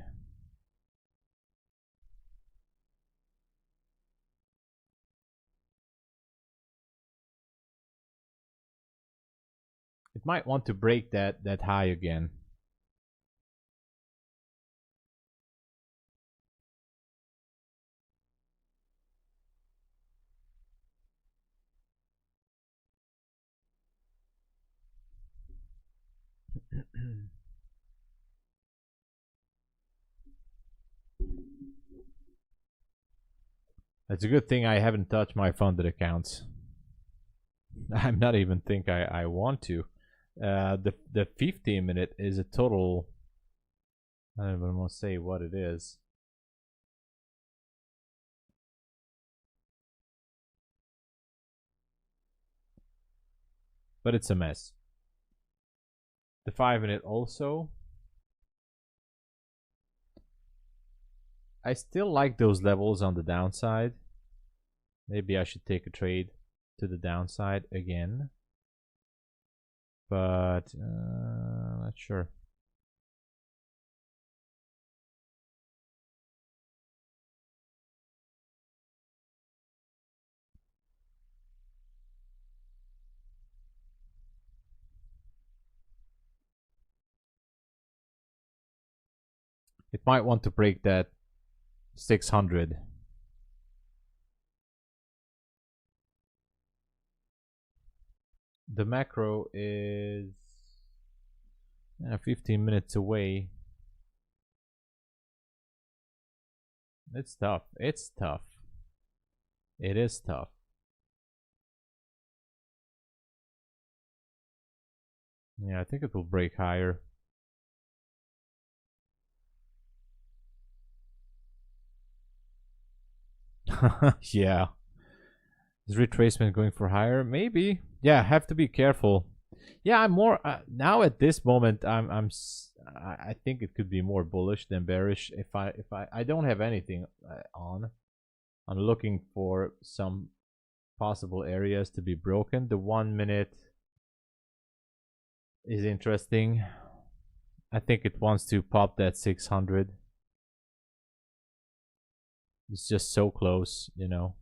It might want to break that high again. It's a good thing I haven't touched my funded accounts. I'm not even think I want to. The 15 minute is a total. I don't even want to say what it is. But it's a mess. The 5 minute also. I still like those levels on the downside. Maybe I should take a trade to the downside again. But not sure. It might want to break that 600. The macro is 15 minutes away. It's tough. It's tough. It is tough. Yeah, I think it will break higher. Yeah. Is retracement going for higher? Maybe. Yeah, have to be careful. Yeah, I'm more now at this moment. I think it could be more bullish than bearish. If I don't have anything on, I'm looking for some possible areas to be broken. The 1 minute is interesting. I think it wants to pop that 600. It's just so close, you know.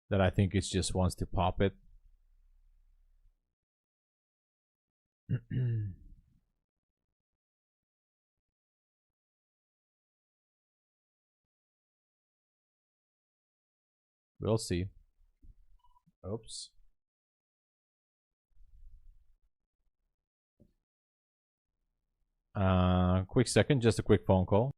That I think it just wants to pop it. We'll see. Oops. Quick second, just a quick phone call.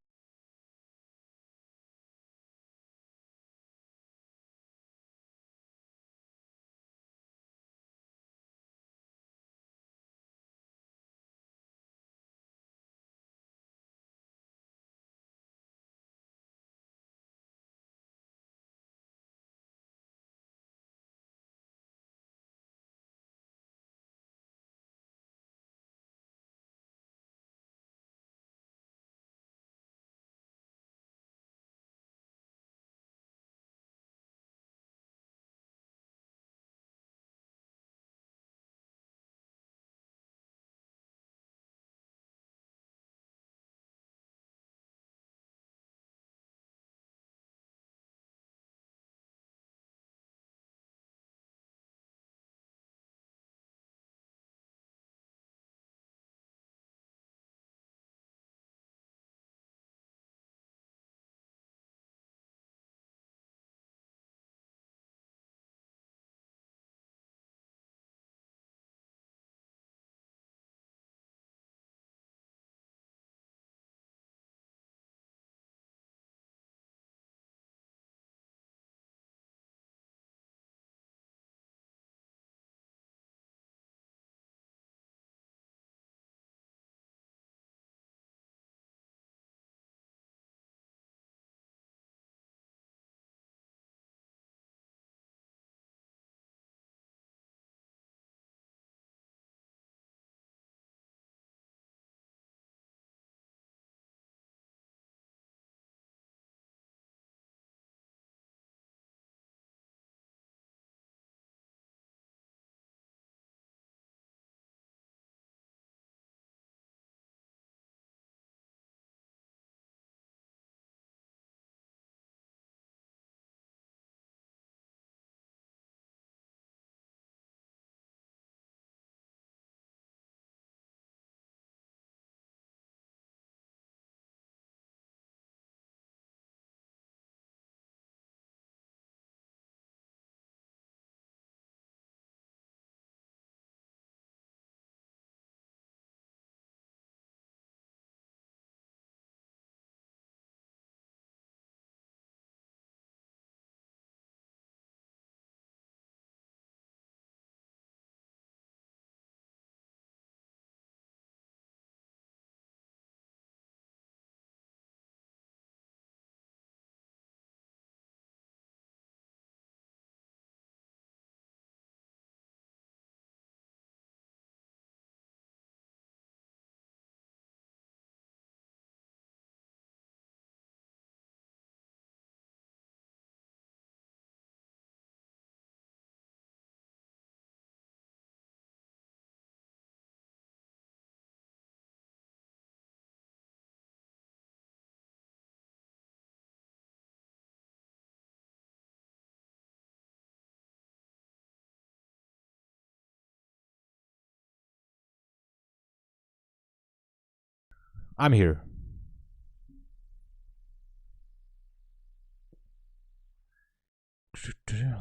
I'm here.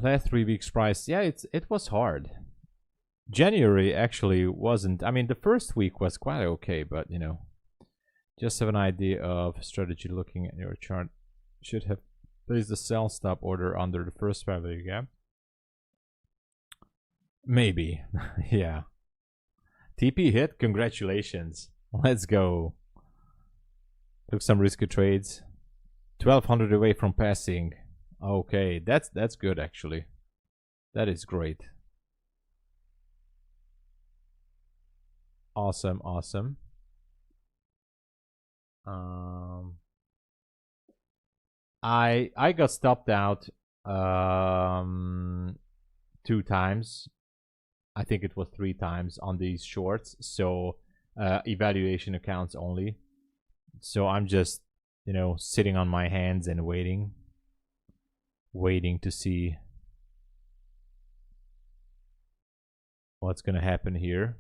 Last 3 weeks price. Yeah, it was hard. January actually wasn't. I mean, the first week was quite okay, but just have an idea of strategy looking at your chart. Should have placed the sell stop order under the first value gap. Maybe. Yeah. TP hit. Congratulations. Let's go. Took some risky trades. 1200 away from passing. Okay, that's good actually. That is great. Awesome, awesome. I got stopped out 2 times. I think it was 3 times on these shorts. So evaluation accounts only. So I'm just sitting on my hands and waiting to see what's gonna happen here.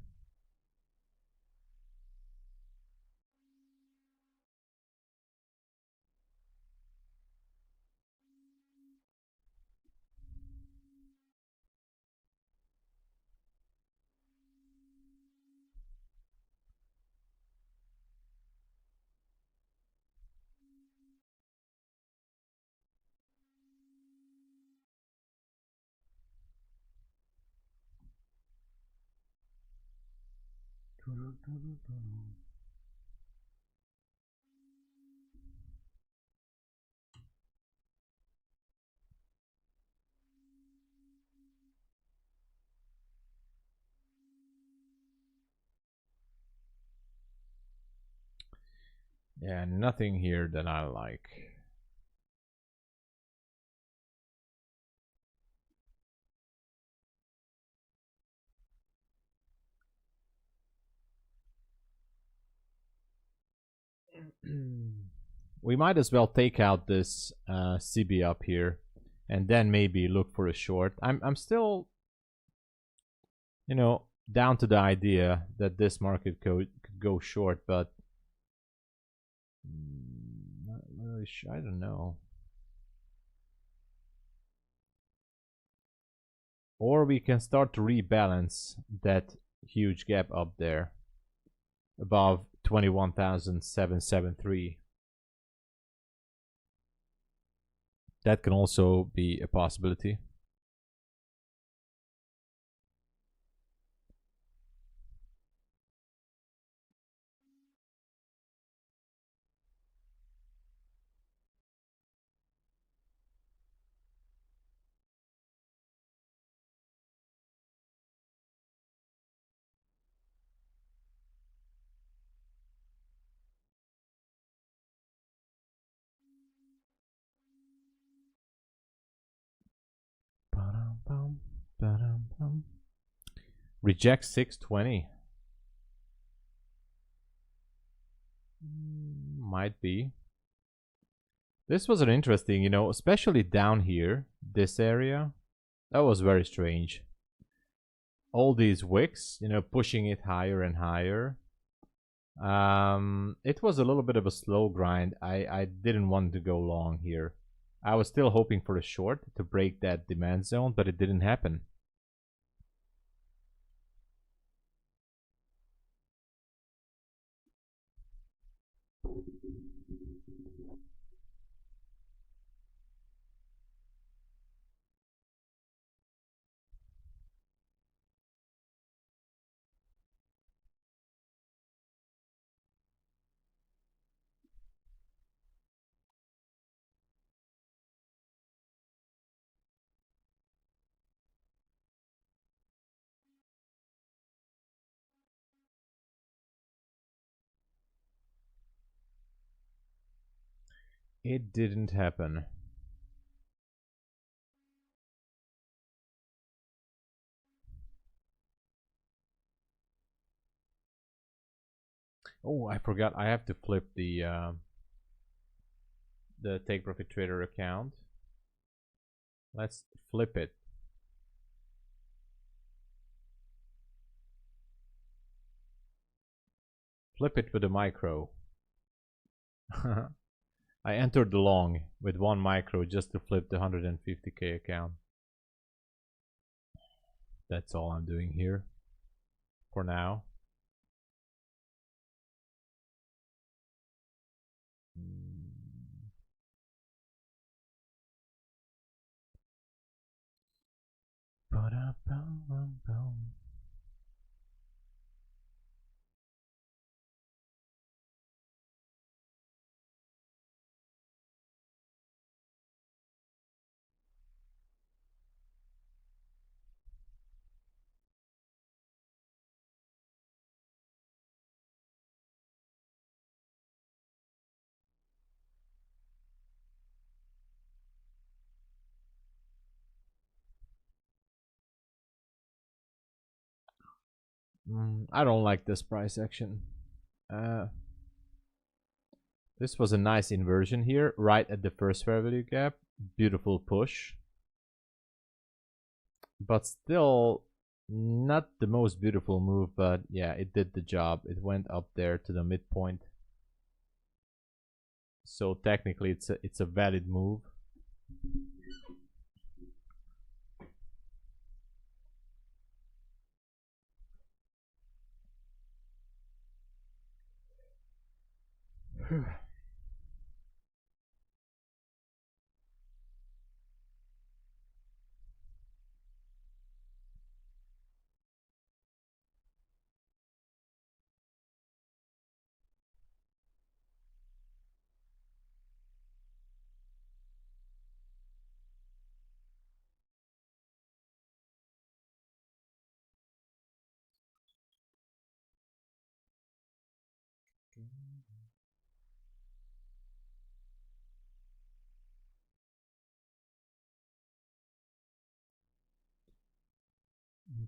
Yeah, nothing here that I like. We might as well take out this CB up here and then maybe look for a short. I'm still down to the idea that this market could go short, but not really sure. I don't know. Or we can start to rebalance that huge gap up there above 21,773. That can also be a possibility. Reject 620. Might be. This was an interesting, especially down here, this area. That was very strange. All these wicks, pushing it higher and higher. It was a little bit of a slow grind. I didn't want to go long here. I was still hoping for a short to break that demand zone, but it didn't happen. It didn't happen. Oh, I forgot. I have to flip the take profit trader account. Let's flip it. Flip it with a micro. I entered the long with 1 micro just to flip the 150k account. That's all I'm doing here for now. I don't like this price action. This was a nice inversion here, right at the first fair value gap. Beautiful push. But still not the most beautiful move, but yeah, it did the job. It went up there to the midpoint. So technically it's a valid move.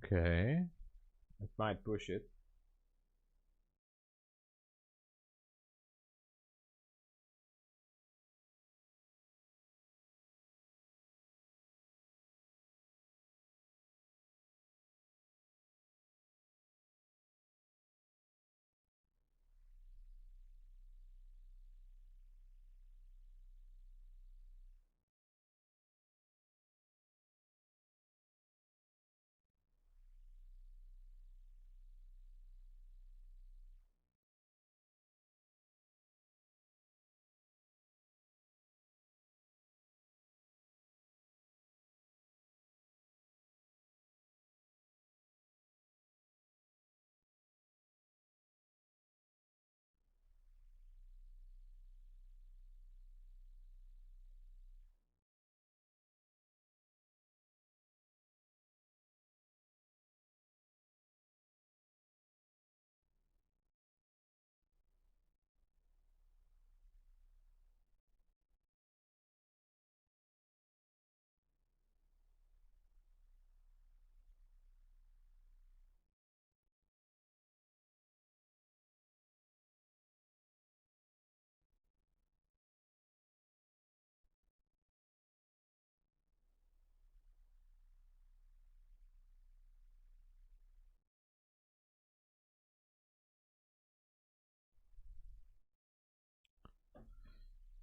Okay. It might push it.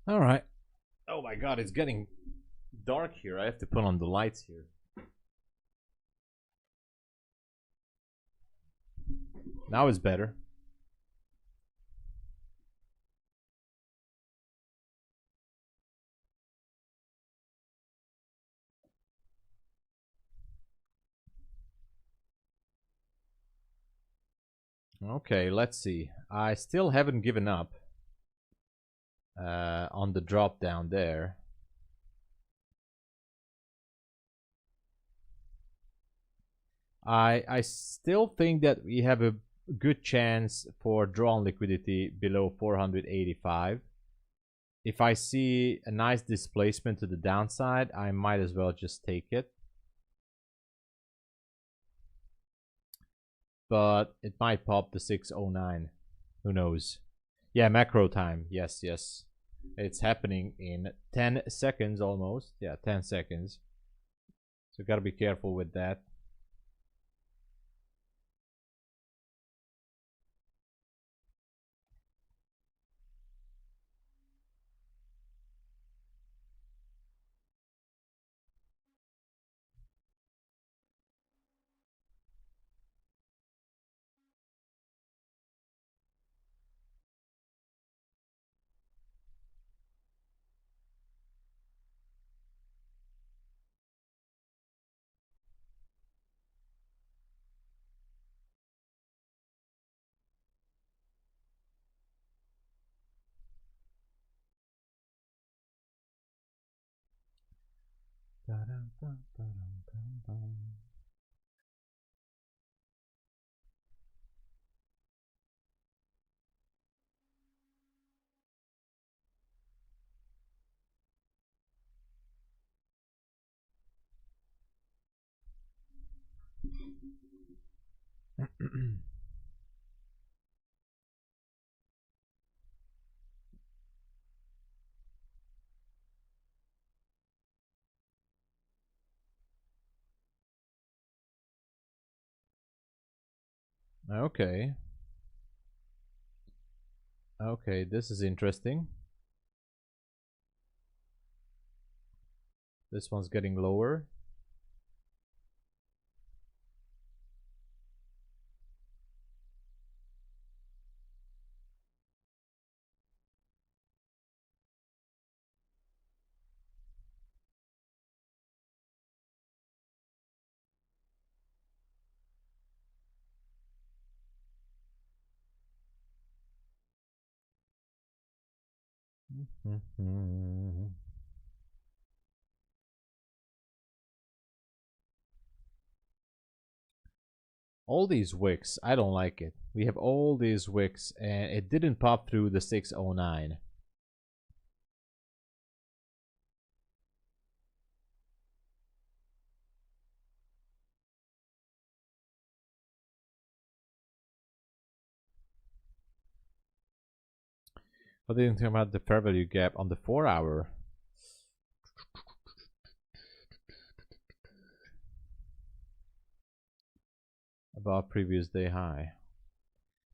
All right. Oh my god, it's getting dark here. I have to put on the lights here. Now it's better. Okay, let's see. I still haven't given up on the drop down there. I still think that we have a good chance for drawn liquidity below 485. If I see a nice displacement to the downside, I might as well just take it. But it might pop the 609. Who knows? Yeah, macro time. Yes, yes. It's happening in 10 seconds almost. Yeah, 10 seconds. So gotta be careful with that. Okay. Okay, this is interesting. This one's getting lower. All these wicks, I don't like it. We have all these wicks and it didn't pop through the 609. What do you think about the fair value gap on the 4-hour? Above previous day high.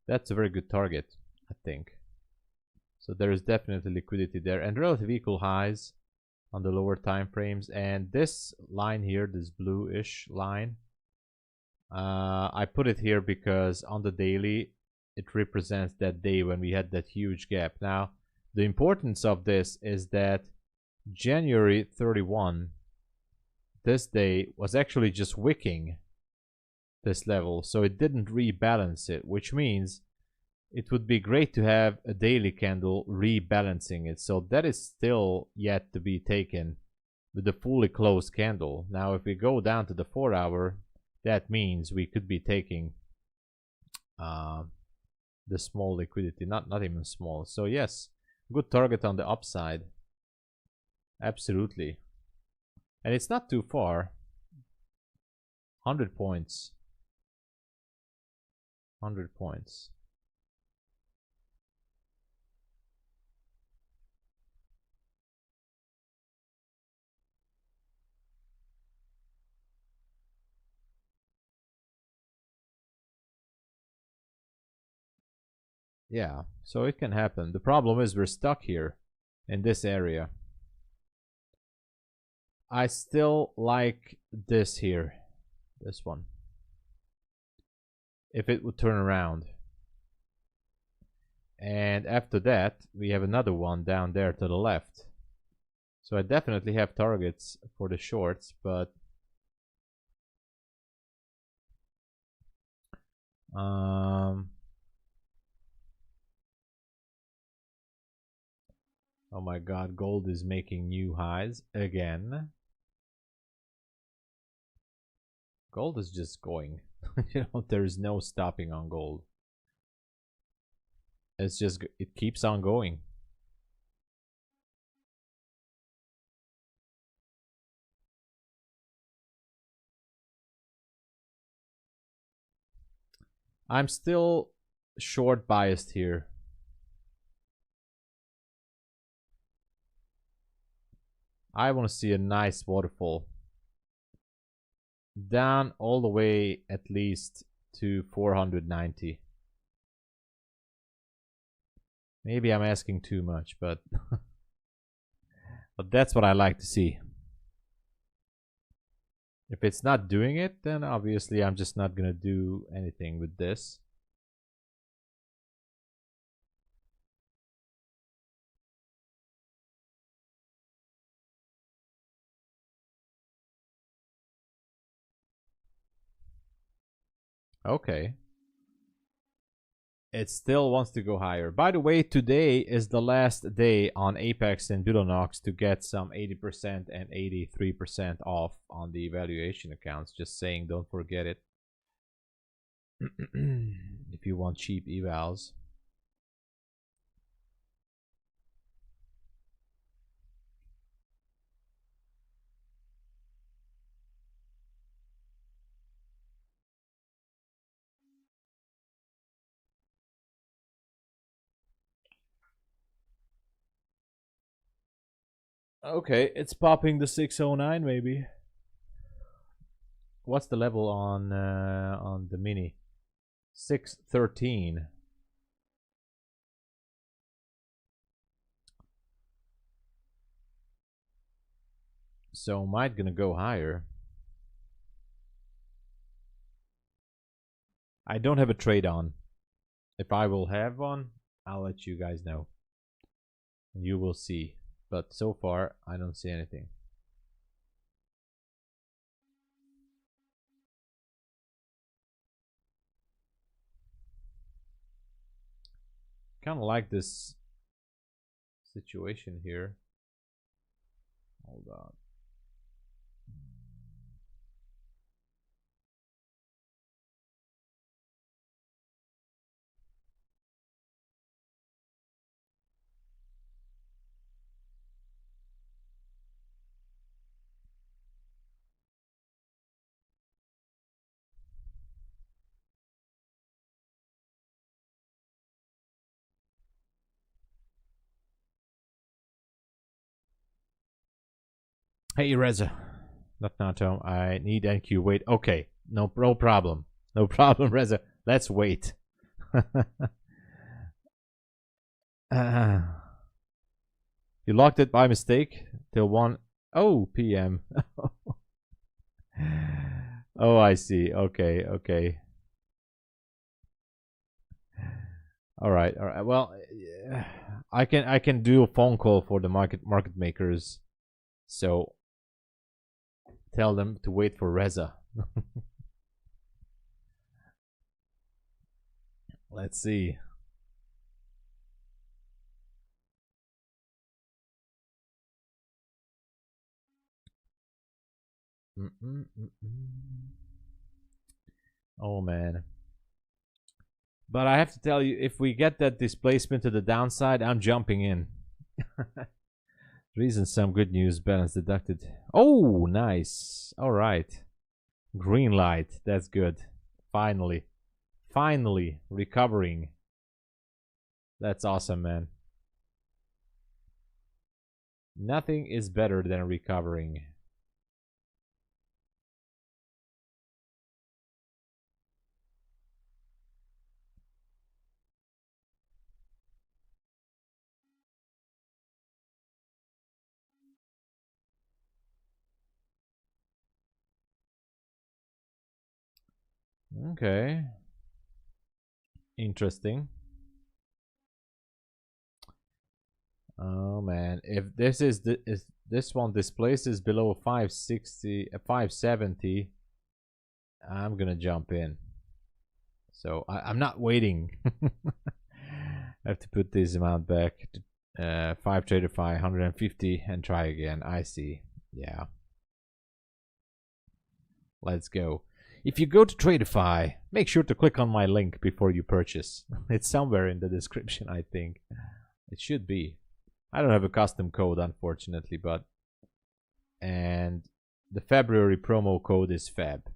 That's a very good target, I think. So there is definitely liquidity there and relative equal highs on the lower time frames. And this line here, this bluish line, I put it here because on the daily it represents that day when we had that huge gap. Now the importance of this is that January 31, this day was actually just wicking this level, so it didn't rebalance it, which means it would be great to have a daily candle rebalancing it. So that is still yet to be taken with a fully closed candle. Now if we go down to the 4-hour, that means we could be taking the small liquidity, not even small. So yes, good target on the upside, absolutely. And it's not too far. 100 points. 100 points. Yeah, so it can happen. The problem is we're stuck here in this area. I still like this here, this one. If it would turn around. And after that, we have another one down there to the left. So I definitely have targets for the shorts, but oh my god, gold is making new highs again. Gold is just going. You know, there's no stopping on gold. It's just, it keeps on going. I'm still short biased here. I want to see a nice waterfall. Down all the way at least to 490. Maybe I'm asking too much, but but that's what I like to see. If it's not doing it, then obviously I'm just not gonna do anything with this. Okay. it still wants to go higher. By the way, today is the last day on Apex and Bulenox to get some 80% and 83% off on the evaluation accounts. Just saying, don't forget it. If you want cheap evals. Okay, it's popping the 609 maybe. What's the level on the mini? 613. So might gonna go higher. I don't have a trade on. If I will have one, I'll let you guys know. You will see. But so far, I don't see anything. Kind of like this situation here. Hold on. Hey, Reza. Not now, Tom. I need NQ. Wait. Okay. No problem. No problem, Reza. Let's wait. You locked it by mistake till 1 p.m. Oh, I see. Okay, okay. All right, all right. Well, I can do a phone call for the market makers. So tell them to wait for Reza. Let's see. Oh man. But I have to tell you, if we get that displacement to the downside, I'm jumping in. Reason some good news, balance deducted. Oh, nice. All right. Green light. That's good. Finally. Finally recovering. That's awesome, man. Nothing is better than recovering. Okay. Interesting. Oh man, if this is this one displaces below 560, 570, I'm gonna jump in. So I'm not waiting. I have to put this amount back to 535, 150 and try again. I see. Yeah. Let's go. If you go to Tradeify, make sure to click on my link before you purchase. It's somewhere in the description, I think. It should be. I don't have a custom code, unfortunately, but... And the February promo code is FEB.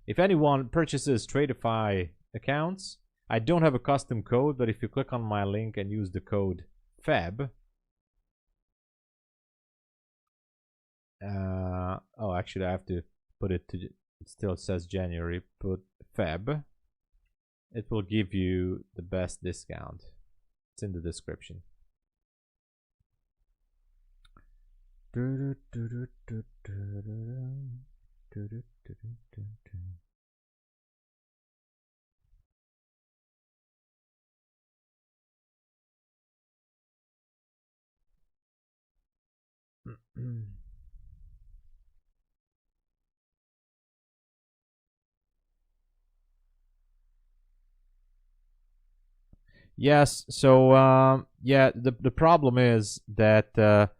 If anyone purchases Tradeify accounts, I don't have a custom code, but if you click on my link and use the code FEB... oh, actually, I have to put it to... It still says January. Put Feb. It will give you the best discount. It's in the description. Yes. So yeah, the problem is that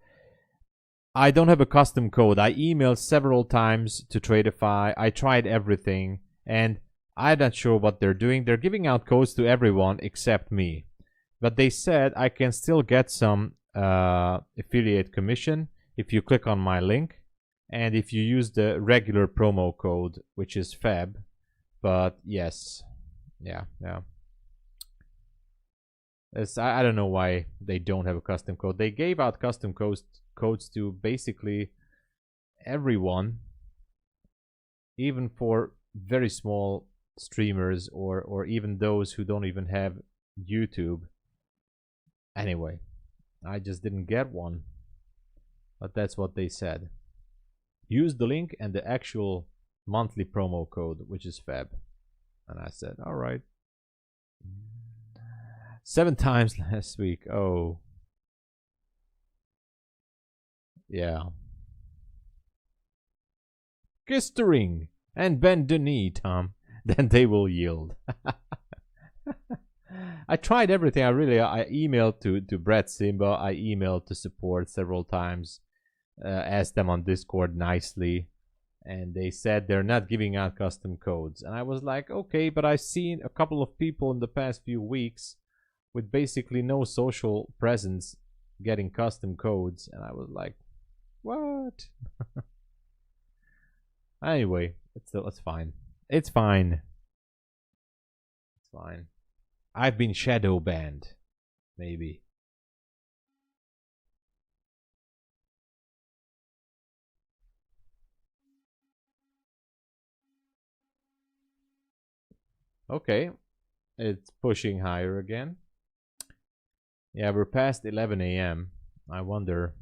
I don't have a custom code. I emailed several times to Tradeify. I tried everything, and I'm not sure what they're doing. They're giving out codes to everyone except me. But they said I can still get some affiliate commission if you click on my link and if you use the regular promo code, which is FAB. But yes, yeah. I don't know why they don't have a custom code. They gave out custom codes to basically everyone, even for very small streamers or even those who don't even have YouTube. Anyway, I just didn't get one, but that's what they said. Use the link and the actual monthly promo code, which is FAB. And I said, all right. 7 times last week. Oh. Yeah. Kiss the ring and bend the knee, Tom. Then they will yield. I tried everything. I emailed to Brett Simba. I emailed to support several times. Asked them on Discord nicely. And they said they're not giving out custom codes. And I was like, okay, but I've seen a couple of people in the past few weeks with basically no social presence getting custom codes. And I was like, what? Anyway, it's fine. It's fine. It's fine. I've been shadow banned. Maybe. Okay. It's pushing higher again. Yeah, we're past 11 a.m. I wonder.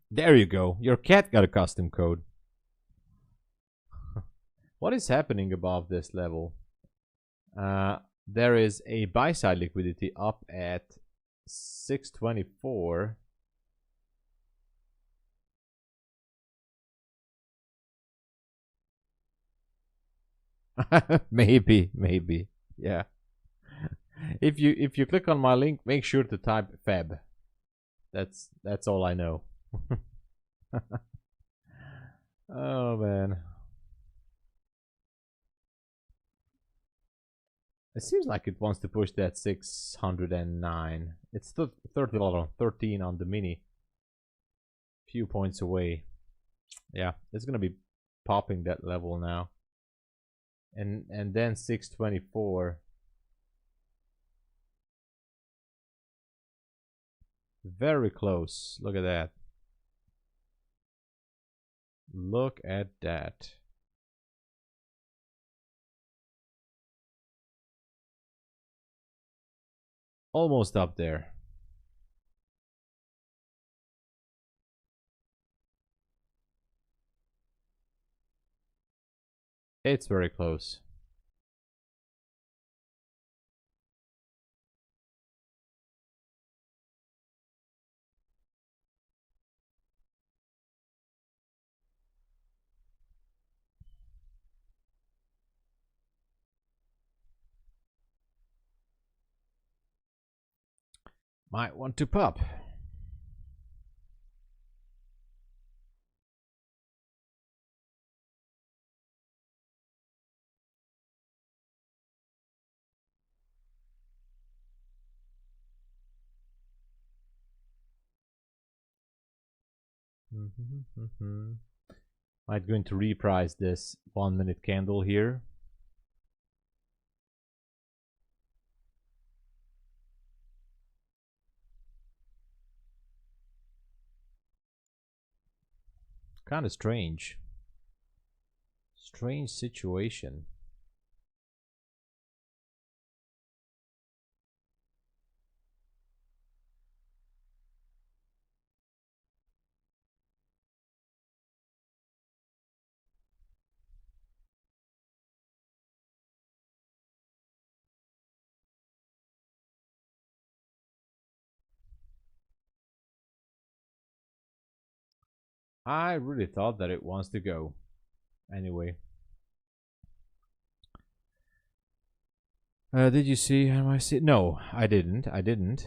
There you go. Your cat got a custom code. What is happening above this level? There is a buy side liquidity up at 624. maybe. Yeah. If you click on my link, make sure to type FAB. That's all I know. Oh man. It seems like it wants to push that 609. It's still 13 on the mini. Few points away. Yeah, it's gonna be popping that level now. And then 624. Very close. Look at that. Look at that. Almost up there. It's very close. Might want to pop. Might going to reprise this 1 minute candle here. Kind of strange. Strange situation. I really thought that it wants to go. Anyway. Did you see NYC? No, I didn't. I didn't.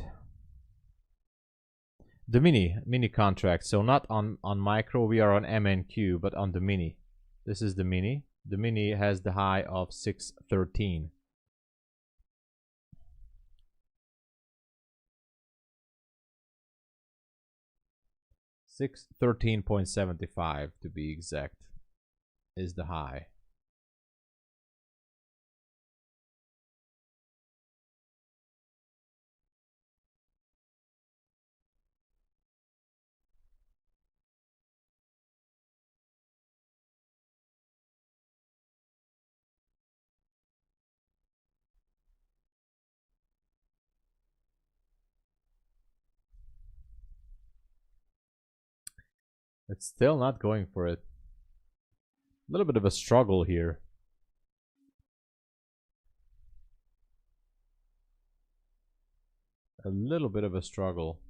The mini contract. So not on micro, we are on MNQ, but on the mini. This is the mini. The mini has the high of 613. $613.75 to be exact is the high. It's still not going for it. A little bit of a struggle here. A little bit of a struggle.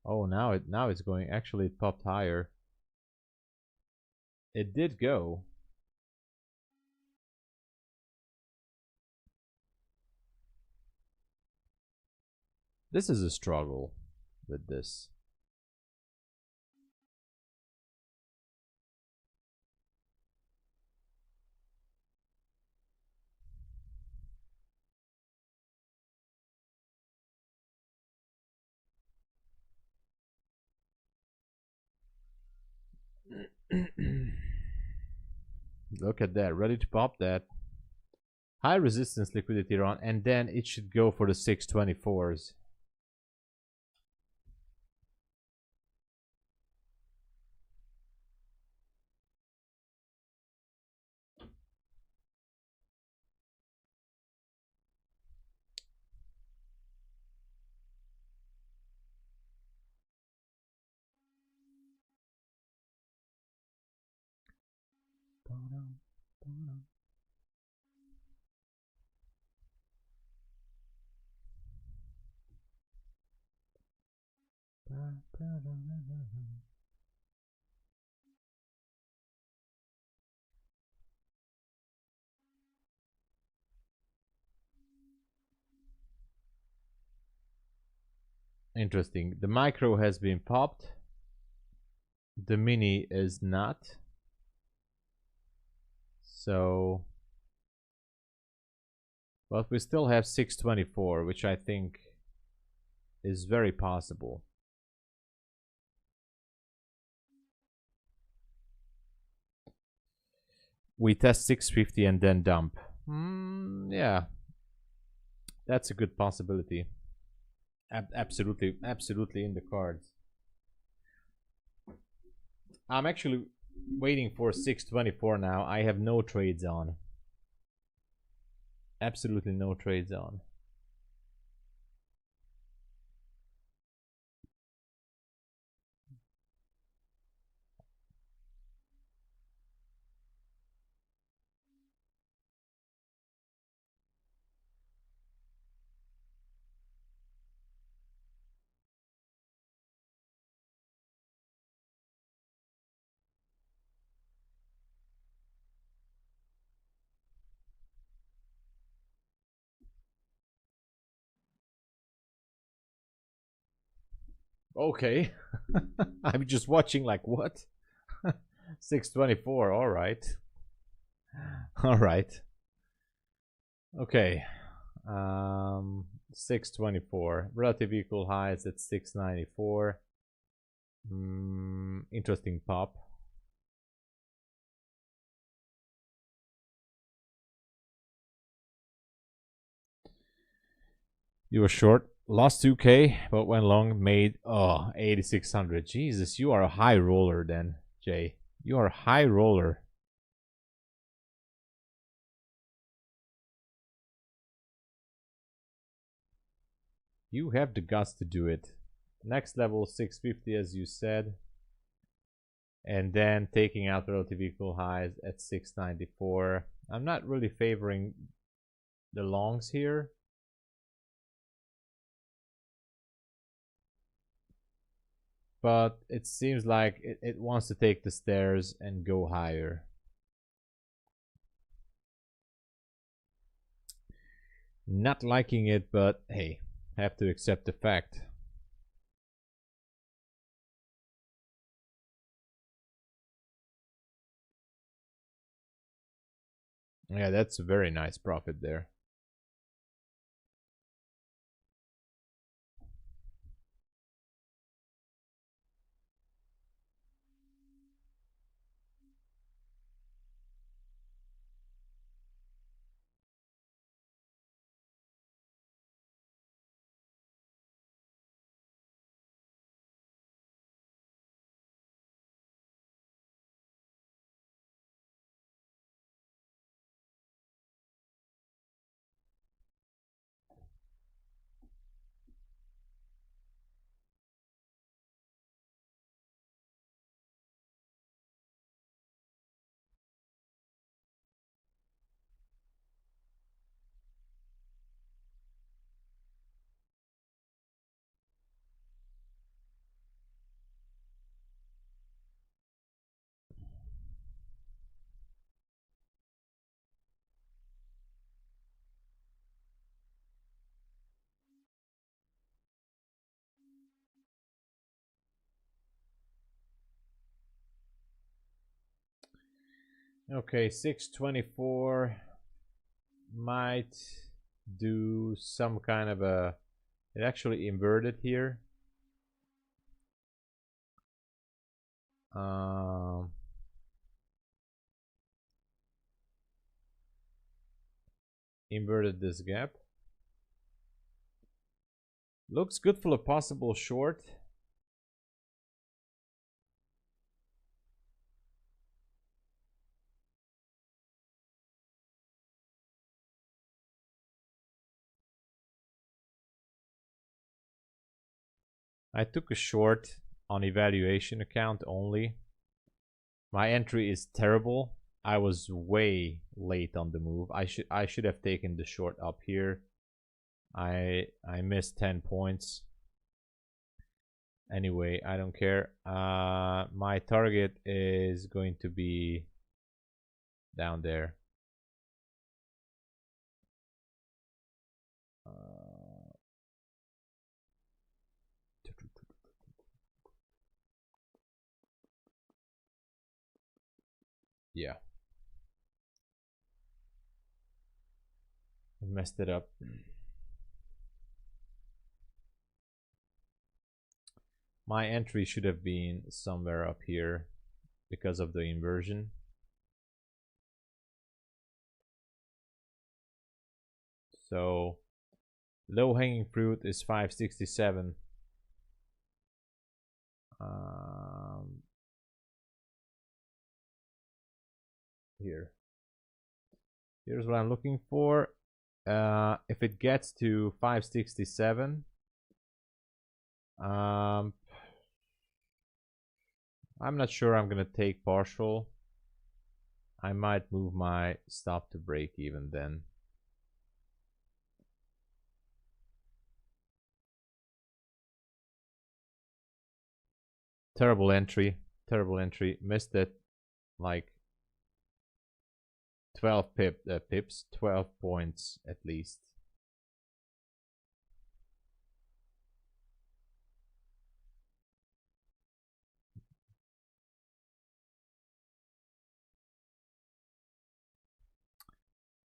Oh, now it's going. Actually, it popped higher. It did go. This is a struggle with this. Look at that, ready to pop that. High resistance liquidity run, and then it should go for the 624s. Interesting. The micro has been popped. The mini is not. So, but we still have 624, which I think is very possible. We test 650 and then dump. Yeah, that's a good possibility. Absolutely in the cards. I'm actually waiting for 624 now. I have no trades on. Absolutely no trades on. Okay. I'm just watching like what? 624, all right. All right. Okay. 624. Relative equal highs at 694. Interesting pop. You were short. Lost 2K, but went long, made 8,600. Jesus, you are a high roller then, Jay. You are a high roller. You have the guts to do it. Next level 650, as you said. And then taking out relative equal highs at 694. I'm not really favoring the longs here. but it seems like it wants to take the stairs and go higher. Not liking it, but hey, have to accept the fact. Yeah, that's a very nice profit there. Okay, 624 might do some kind of a. It actually inverted here. Inverted this gap. Looks good for a possible short. I took a short on evaluation account only. My entry is terrible. I was way late on the move. I should have taken the short up here. I missed 10 points. Anyway, I don't care. My target is going to be down there. Yeah. I messed it up. My entry should have been somewhere up here because of the inversion. So low hanging fruit is 567. Here. Here's what I'm looking for. If it gets to 567, I'm not sure I'm gonna take partial. I might move my stop to break even then. Terrible entry. Terrible entry. Missed it. Like 12 pips. 12 points at least.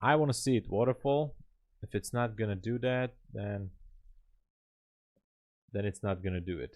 I want to see it waterfall. If it's not gonna do that, then it's not gonna do it.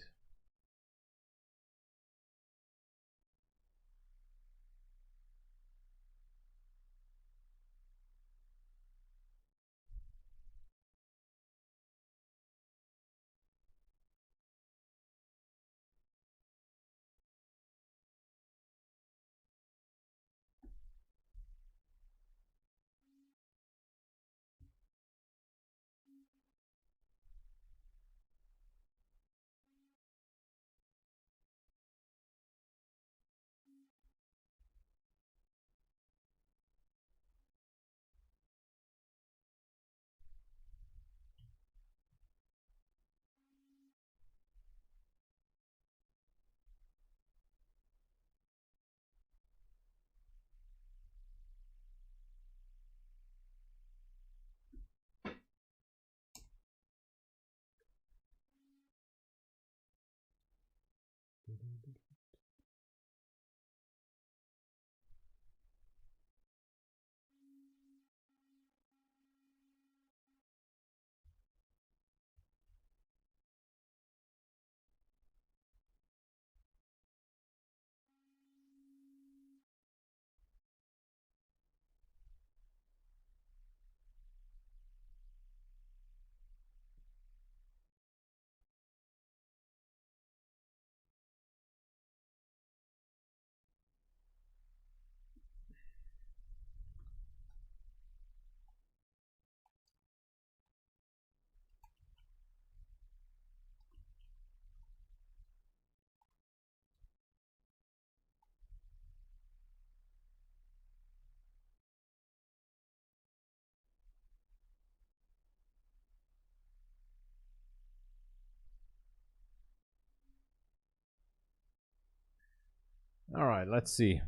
All right, let's see.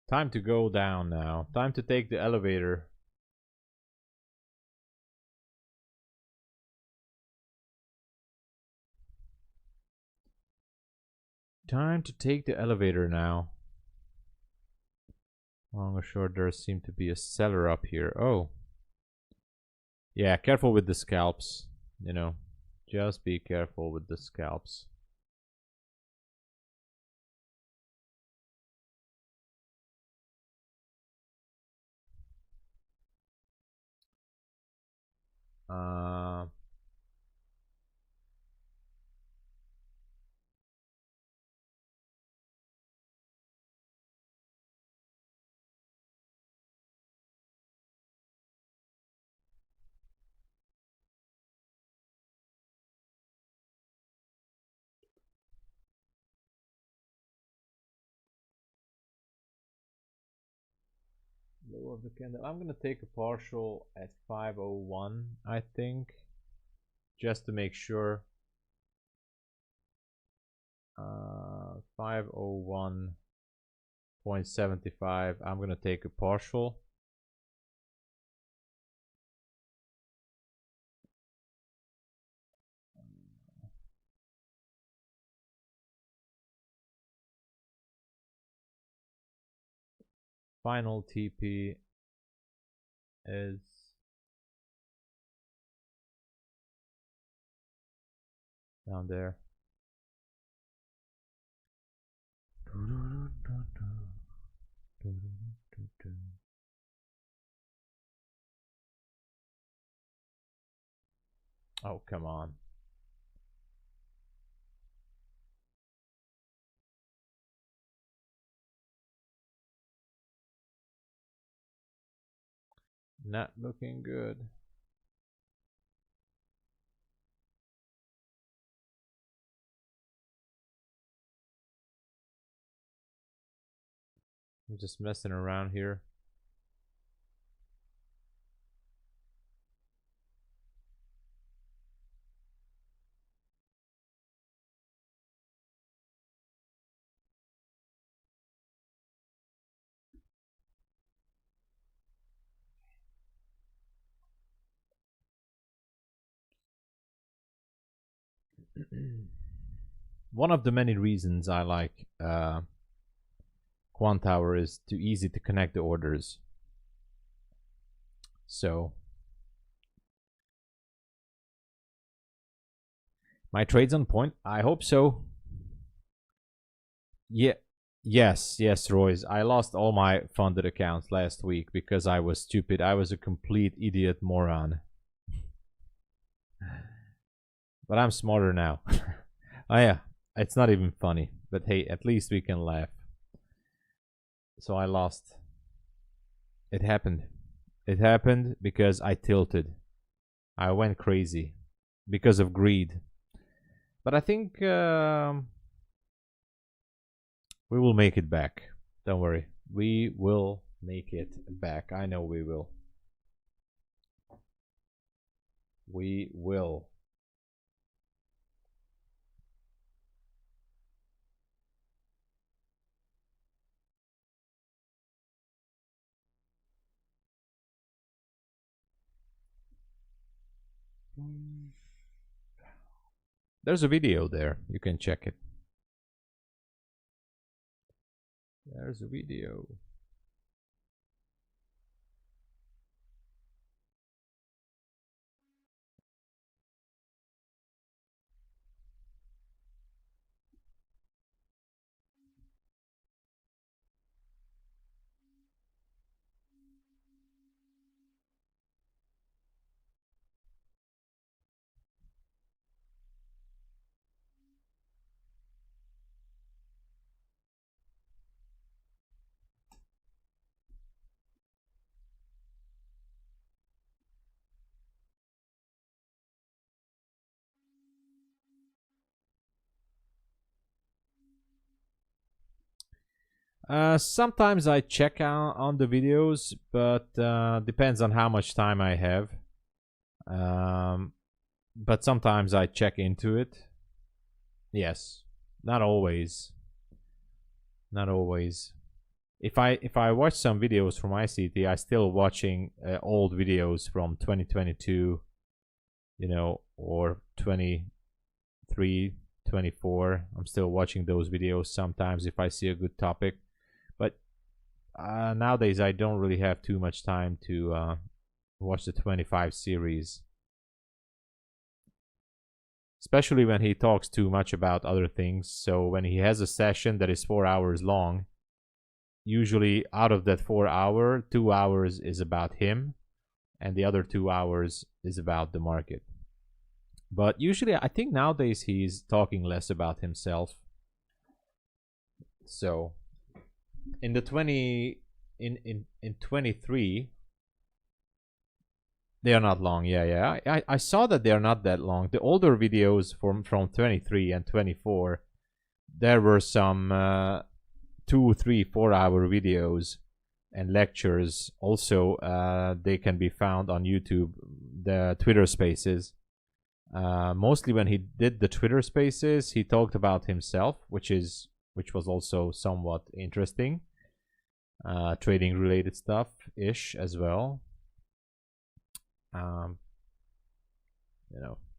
Time to go down now. Time to take the elevator. Time to take the elevator now. Long or short, there seems to be a seller up here. Oh. Yeah, careful with the scalps. You know, just be careful with the scalps. Low of the candle. I'm gonna take a partial at 501, I think, just to make sure. 501.75. I'm gonna take a partial. Final TP is down there. Oh, come on. Not looking good. I'm just messing around here. One of the many reasons I like Quant Tower is too easy to connect the orders. So my trade's on point. I hope so. Yeah. Yes, Royce. I lost all my funded accounts last week because I was stupid. I was a complete idiot moron. But I'm smarter now. Oh yeah, it's not even funny. But hey, at least we can laugh. So I lost. It happened. It happened because I tilted. I went crazy because of greed. But I think we will make it back. Don't worry. We will make it back. I know we will. We will. There's a video there. You can check it. There's a video. Sometimes I check out on the videos, but depends on how much time I have. But sometimes I check into it. Yes. Not always. Not always. If I watch some videos from ICT, I still watching old videos from 2022, or 23, 24. I'm still watching those videos sometimes if I see a good topic. But nowadays, I don't really have too much time to watch the 25 series, especially when he talks too much about other things. So when he has a session that is 4 hours long, usually out of that 4 hour, 2 hours is about him, and the other 2 hours is about the market. But usually, I think nowadays he's talking less about himself. So in the 20 in 23, they are not long. Yeah. I saw that they are not that long. The older videos from 23 and 24, there were some 2, 3, 4 hour videos and lectures. Also, they can be found on YouTube, the Twitter Spaces. Mostly when he did the Twitter Spaces, he talked about himself, which was also somewhat interesting. Trading related stuff ish as well. Um,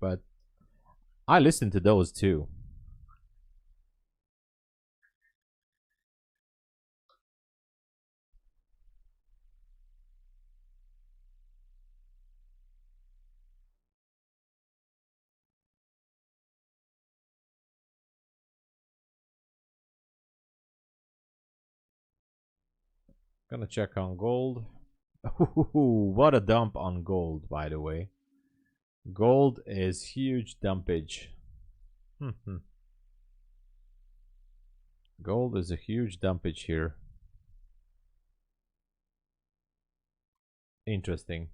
but I listened to those too. Gonna check on gold. Ooh, what a dump on gold, by the way. Gold is huge dumpage. Gold is a huge dumpage here. Interesting.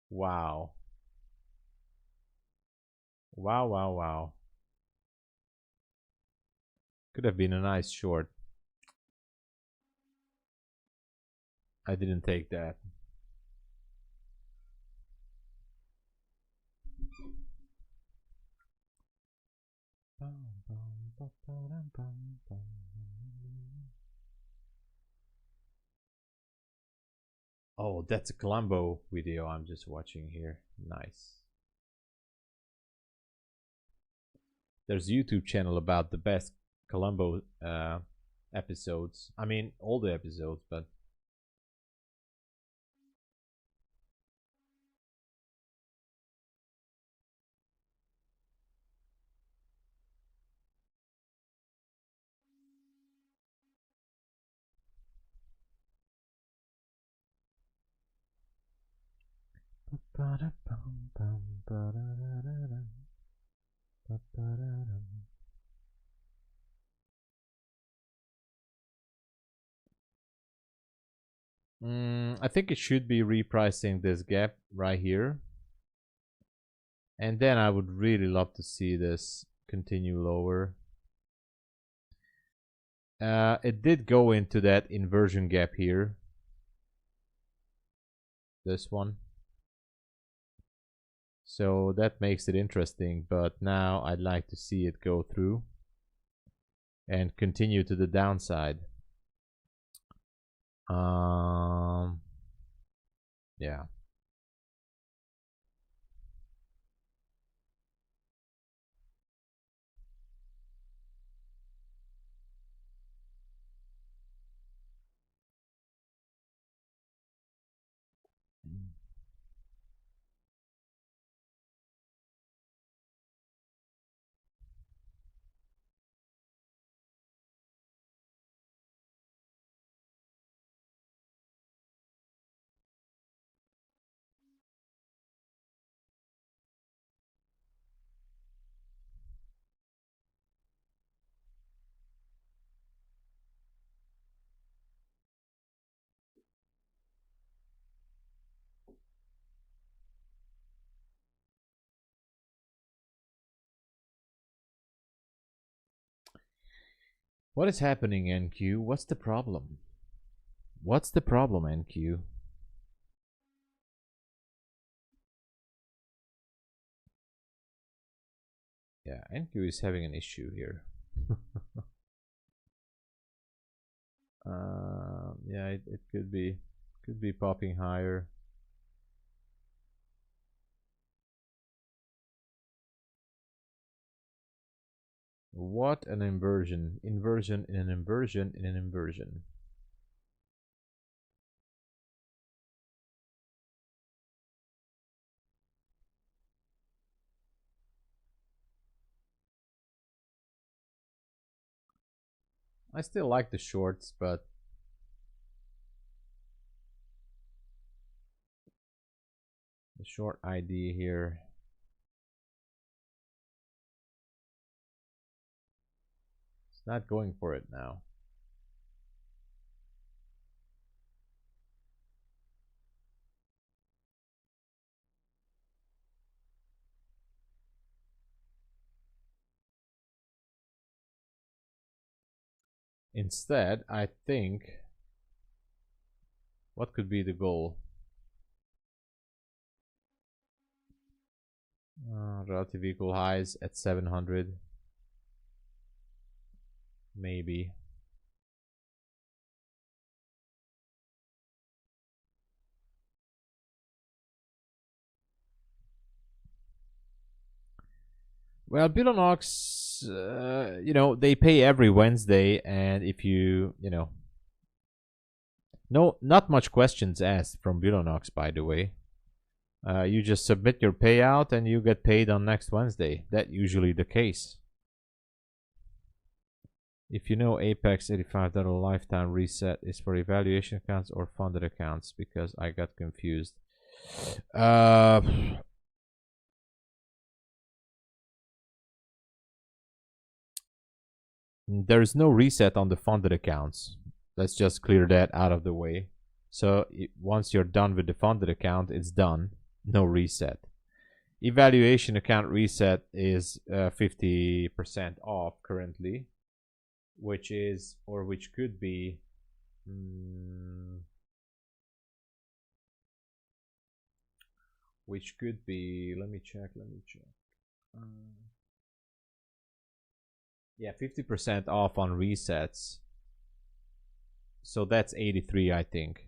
Wow. Wow. Could have been a nice short. I didn't take that. Oh, that's a Columbo video I'm just watching here. Nice. There's a YouTube channel about the best Columbo episodes. I mean, all the episodes, but I think it should be repricing this gap right here. And then I would really love to see this continue lower. It did go into that inversion gap here. This one. So that makes it interesting, but now I'd like to see it go through and continue to the downside. Yeah. What is happening, NQ? What's the problem? What's the problem, NQ? Yeah, NQ is having an issue here. Yeah, it could be popping higher. What an inversion. Inversion in an inversion in an inversion. I still like the shorts, but the short ID here. It's not going for it now. Instead, I think, what could be the goal? Relative equal highs at 700. Maybe. Well, Bulenox, they pay every Wednesday, and if no, not much questions asked from Bulenox, by the way. You just submit your payout and you get paid on next Wednesday. That's usually the case. If you know Apex $85 lifetime reset is for evaluation accounts or funded accounts, because I got confused. There's no reset on the funded accounts. Let's just clear that out of the way. So once you're done with the funded account, it's done. No reset. Evaluation account reset is 50% off currently, which is, or which could be, let me check. Yeah, 50% off on resets. So that's 83, I think.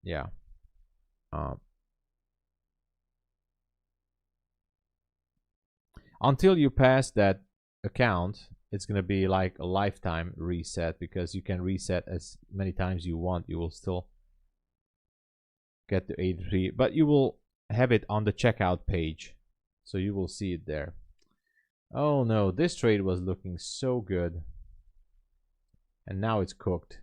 Yeah. Until you pass that account, it's going to be like a lifetime reset, because you can reset as many times you want. You will still get to 83, but you will have it on the checkout page. So you will see it there. Oh no, this trade was looking so good. And now it's cooked.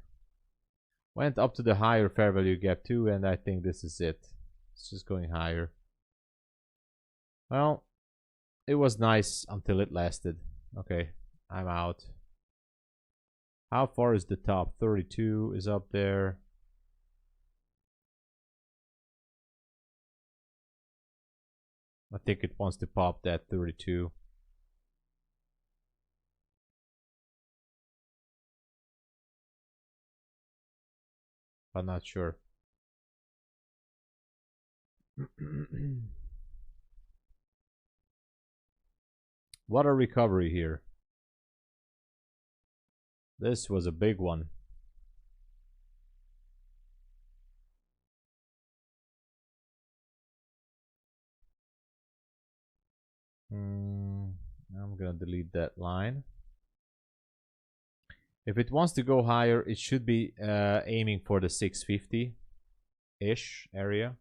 Went up to the higher fair value gap too, and I think this is it. It's just going higher. Well, it was nice until it lasted. Okay, I'm out. How far is the top? 32 is up there. I think it wants to pop that 32. I'm not sure. What a recovery here. This was a big one. I'm gonna delete that line. If it wants to go higher, it should be aiming for the 650-ish area.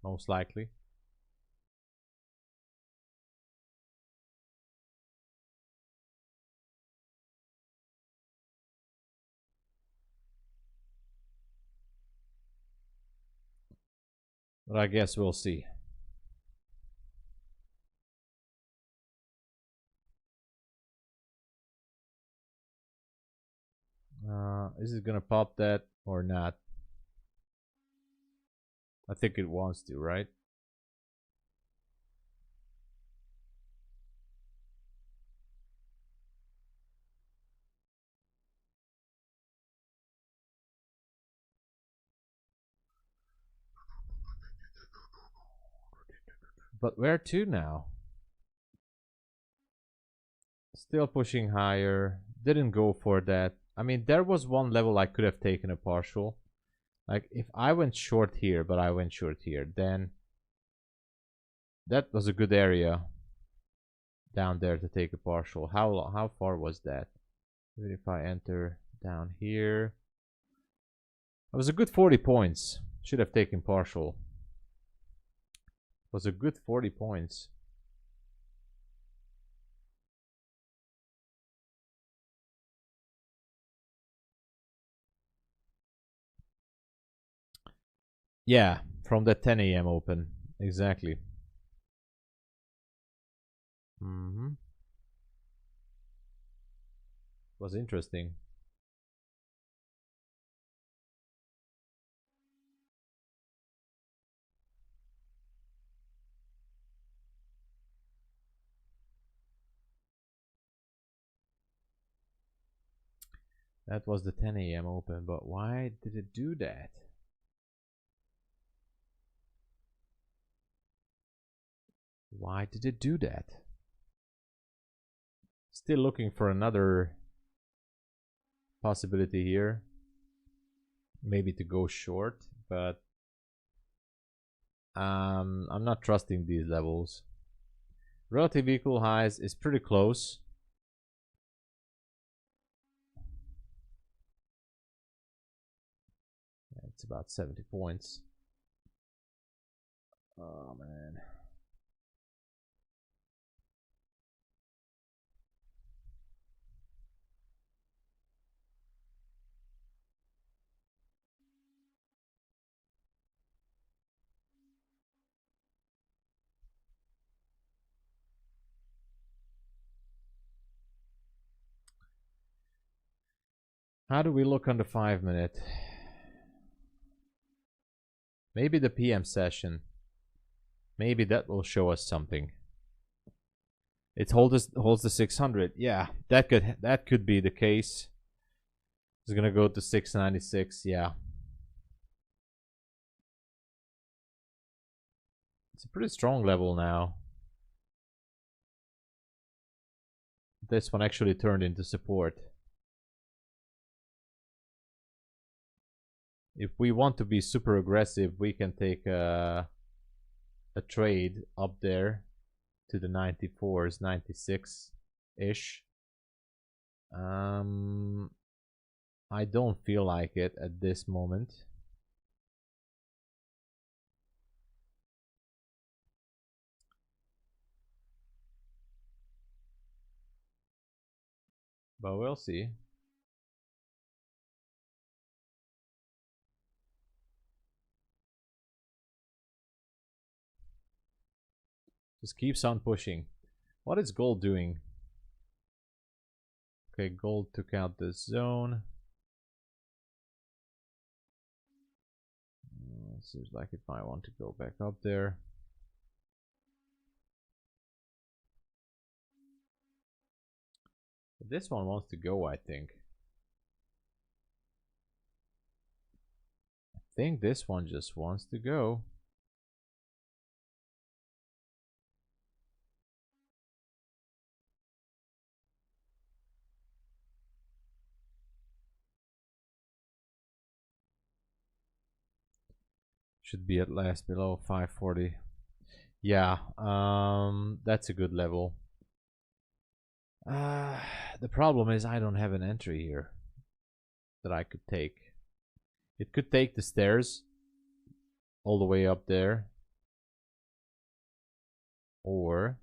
Most likely. But I guess we'll see. Is it gonna pop that or not? I think it wants to, right? But where to now? Still pushing higher. Didn't go for that. I mean, there was one level I could have taken a partial. Like, if I went short here, but I went short here, then that was a good area down there to take a partial. How far was that? Even if I enter down here, it was a good 40 points. Should have taken partial. It was a good 40 points. Yeah, from the 10 a.m. open. Exactly. Was interesting. That was the 10 a.m. open, but why did it do that? Why did it do that? Still looking for another possibility here. Maybe to go short, but I'm not trusting these levels. Relative equal highs is pretty close. It's about 70 points. Oh man. How do we look on the 5-minute? Maybe the PM session. Maybe that will show us something. It holds the 600. Yeah, that could be the case. It's gonna go to 696. Yeah, it's a pretty strong level now. This one actually turned into support. If we want to be super aggressive, we can take a trade up there to the 94s, 96-ish. I don't feel like it at this moment. But we'll see. Just keeps on pushing. What is gold doing? Okay, gold took out the zone. Seems like it might want to go back up there. But this one wants to go, I think. I think this one just wants to go. Should be at last below 540. Yeah, that's a good level. The problem is I don't have an entry here that I could take. It could take the stairs all the way up there, or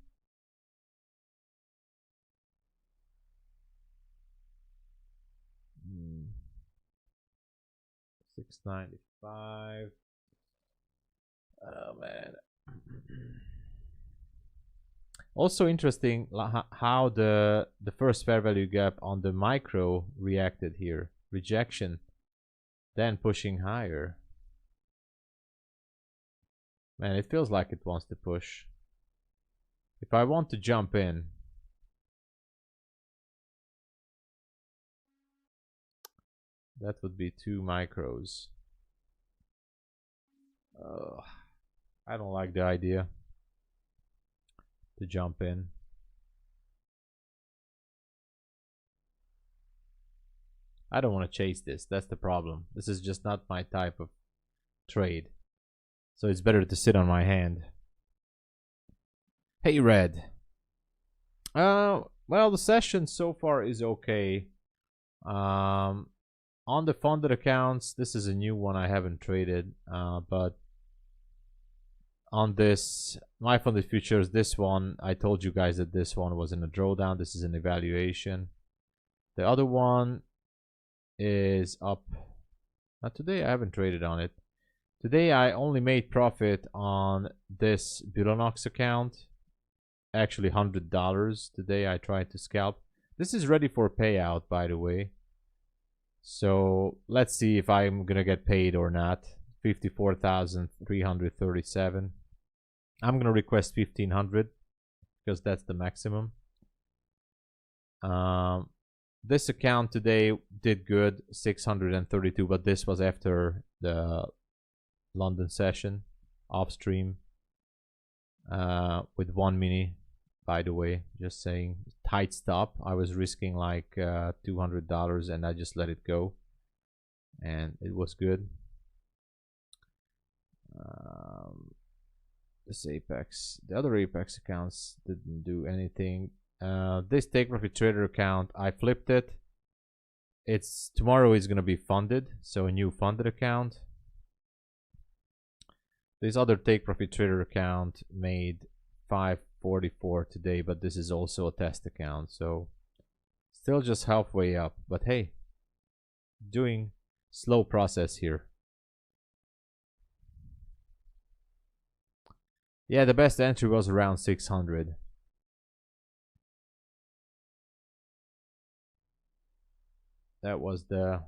695. Oh man. Also interesting how the first fair value gap on the micro reacted here. Rejection, then pushing higher. Man, it feels like it wants to push. If I want to jump in, that would be 2 micros. I don't like the idea. to jump in. I don't want to chase this. That's the problem. This is just not my type of trade. So it's better to sit on my hand. Hey, Red. Well, the session so far is okay. On the funded accounts, this is a new one I haven't traded. But on this MyFundedFutures, this one, I told you guys that this one was in a drawdown. This is an evaluation. The other one is up. Not today, I haven't traded on it. Today I only made profit on this Bulenox account. Actually $100. Today I tried to scalp. This is ready for payout, by the way. So let's see if I'm gonna get paid or not. 54,337. I'm gonna request 1,500 because that's the maximum. This account today did good, 632, but this was after the London session, off stream, with 1 mini, by the way, just saying. Tight stop. I was risking like $200 and I just let it go, and it was good. This Apex, the other Apex accounts didn't do anything. This take profit trader account, I flipped it. It's tomorrow is gonna be funded, so a new funded account. This other take profit trader account made 544 today, but this is also a test account, so still just halfway up. But hey, doing slow process here. Yeah, the best entry was around 600. That was the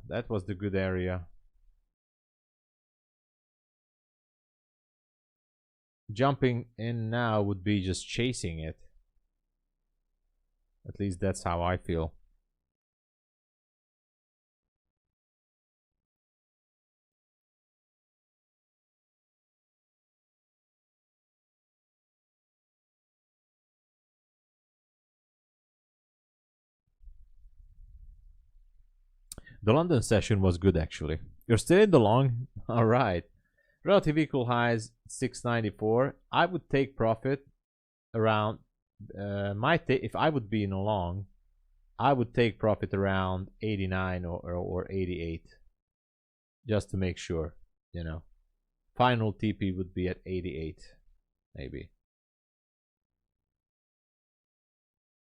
good area. Jumping in now would be just chasing it. At least that's how I feel. The London session was good, actually. You're still in the long? All right. Relative equal highs 694. I would take profit around if I would be in a long, I would take profit around 89 or 88, just to make sure, you know. Final TP would be at 88, maybe.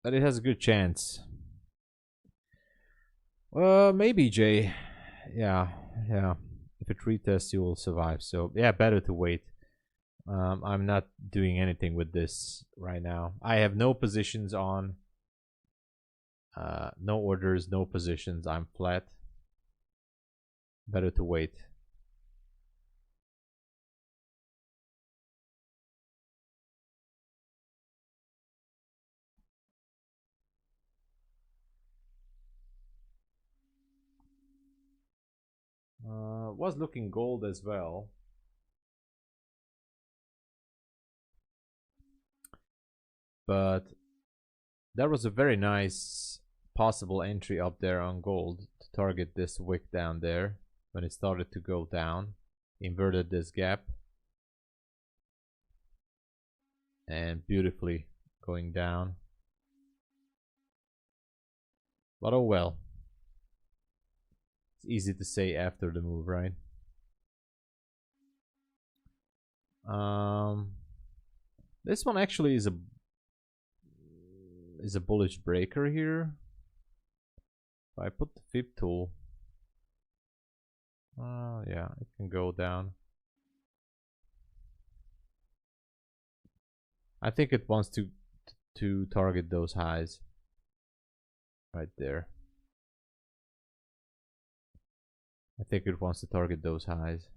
But it has a good chance. Maybe, Jay. Yeah. If it retests, you will survive. So yeah, better to wait. I'm not doing anything with this right now. I have no positions on. No orders, no positions. I'm flat. Better to wait. Was looking gold as well. But there was a very nice possible entry up there on gold to target this wick down there when it started to go down. Inverted this gap. And beautifully going down. But oh well. It's easy to say after the move, right? This one actually is a bullish breaker here. If I put the fib tool, yeah, it can go down. I think it wants to target those highs right there. I think it wants to target those highs.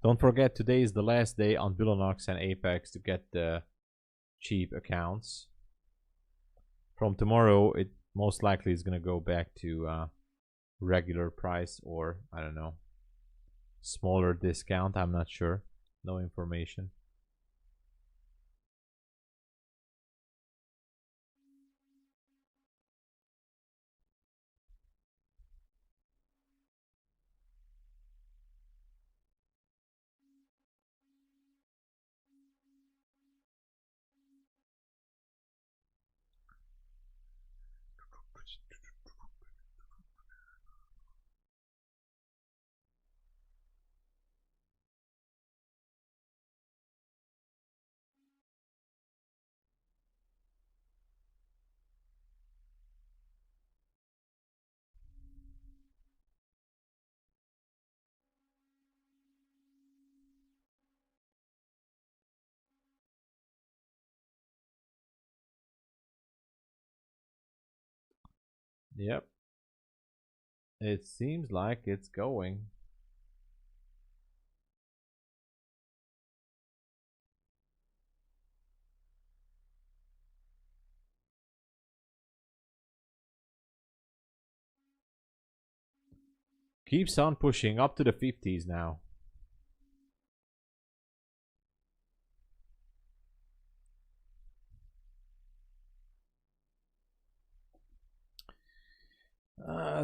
Don't forget, today is the last day on Bulenox and Apex to get the cheap accounts. From tomorrow, it most likely is going to go back to regular price, or I don't know, smaller discount. I'm not sure. No information. Yep. It seems like it's going. Keeps on pushing up to the 50s now.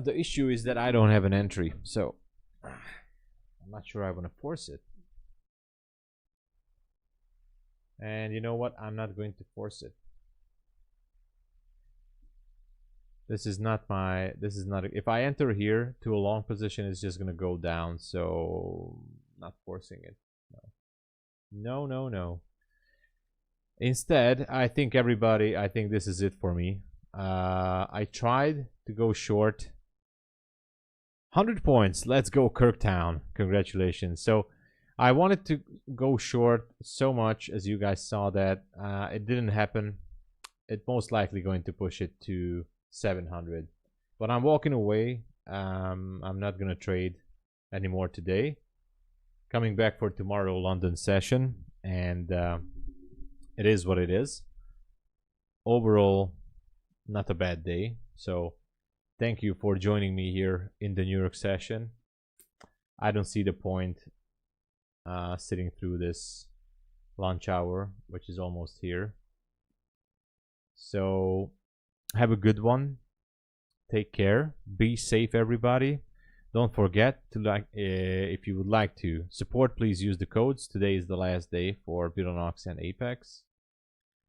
The issue is that I don't have an entry, so I'm not sure I want to force it. And you know what? I'm not going to force it. This is not my, this is not, if I enter here to a long position, it's just going to go down. So not forcing it. No, no, no. Instead, I think this is it for me. I tried to go short. 100 points. Let's go Kirktown. Congratulations. So I wanted to go short so much, as you guys saw that. It didn't happen. It's most likely going to push it to 700. But I'm walking away. I'm not going to trade anymore today. Coming back for tomorrow London session. And it is what it is. Overall, not a bad day. So thank you for joining me here in the New York session. I don't see the point sitting through this lunch hour, which is almost here. So have a good one. Take care. Be safe, everybody. Don't forget to if you would like to support, please use the codes. Today is the last day for Bulenox and Apex,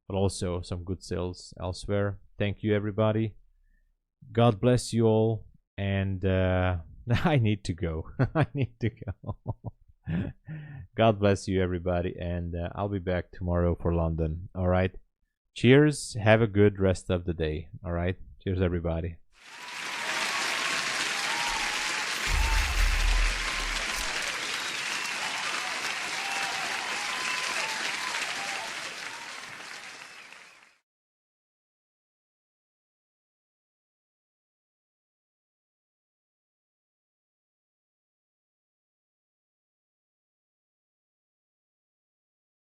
but also some good sales elsewhere. Thank you, everybody. God bless you all, and I need to go. I need to go. God bless you, everybody, and I'll be back tomorrow for London. All right. Cheers. Have a good rest of the day. All right. Cheers, everybody.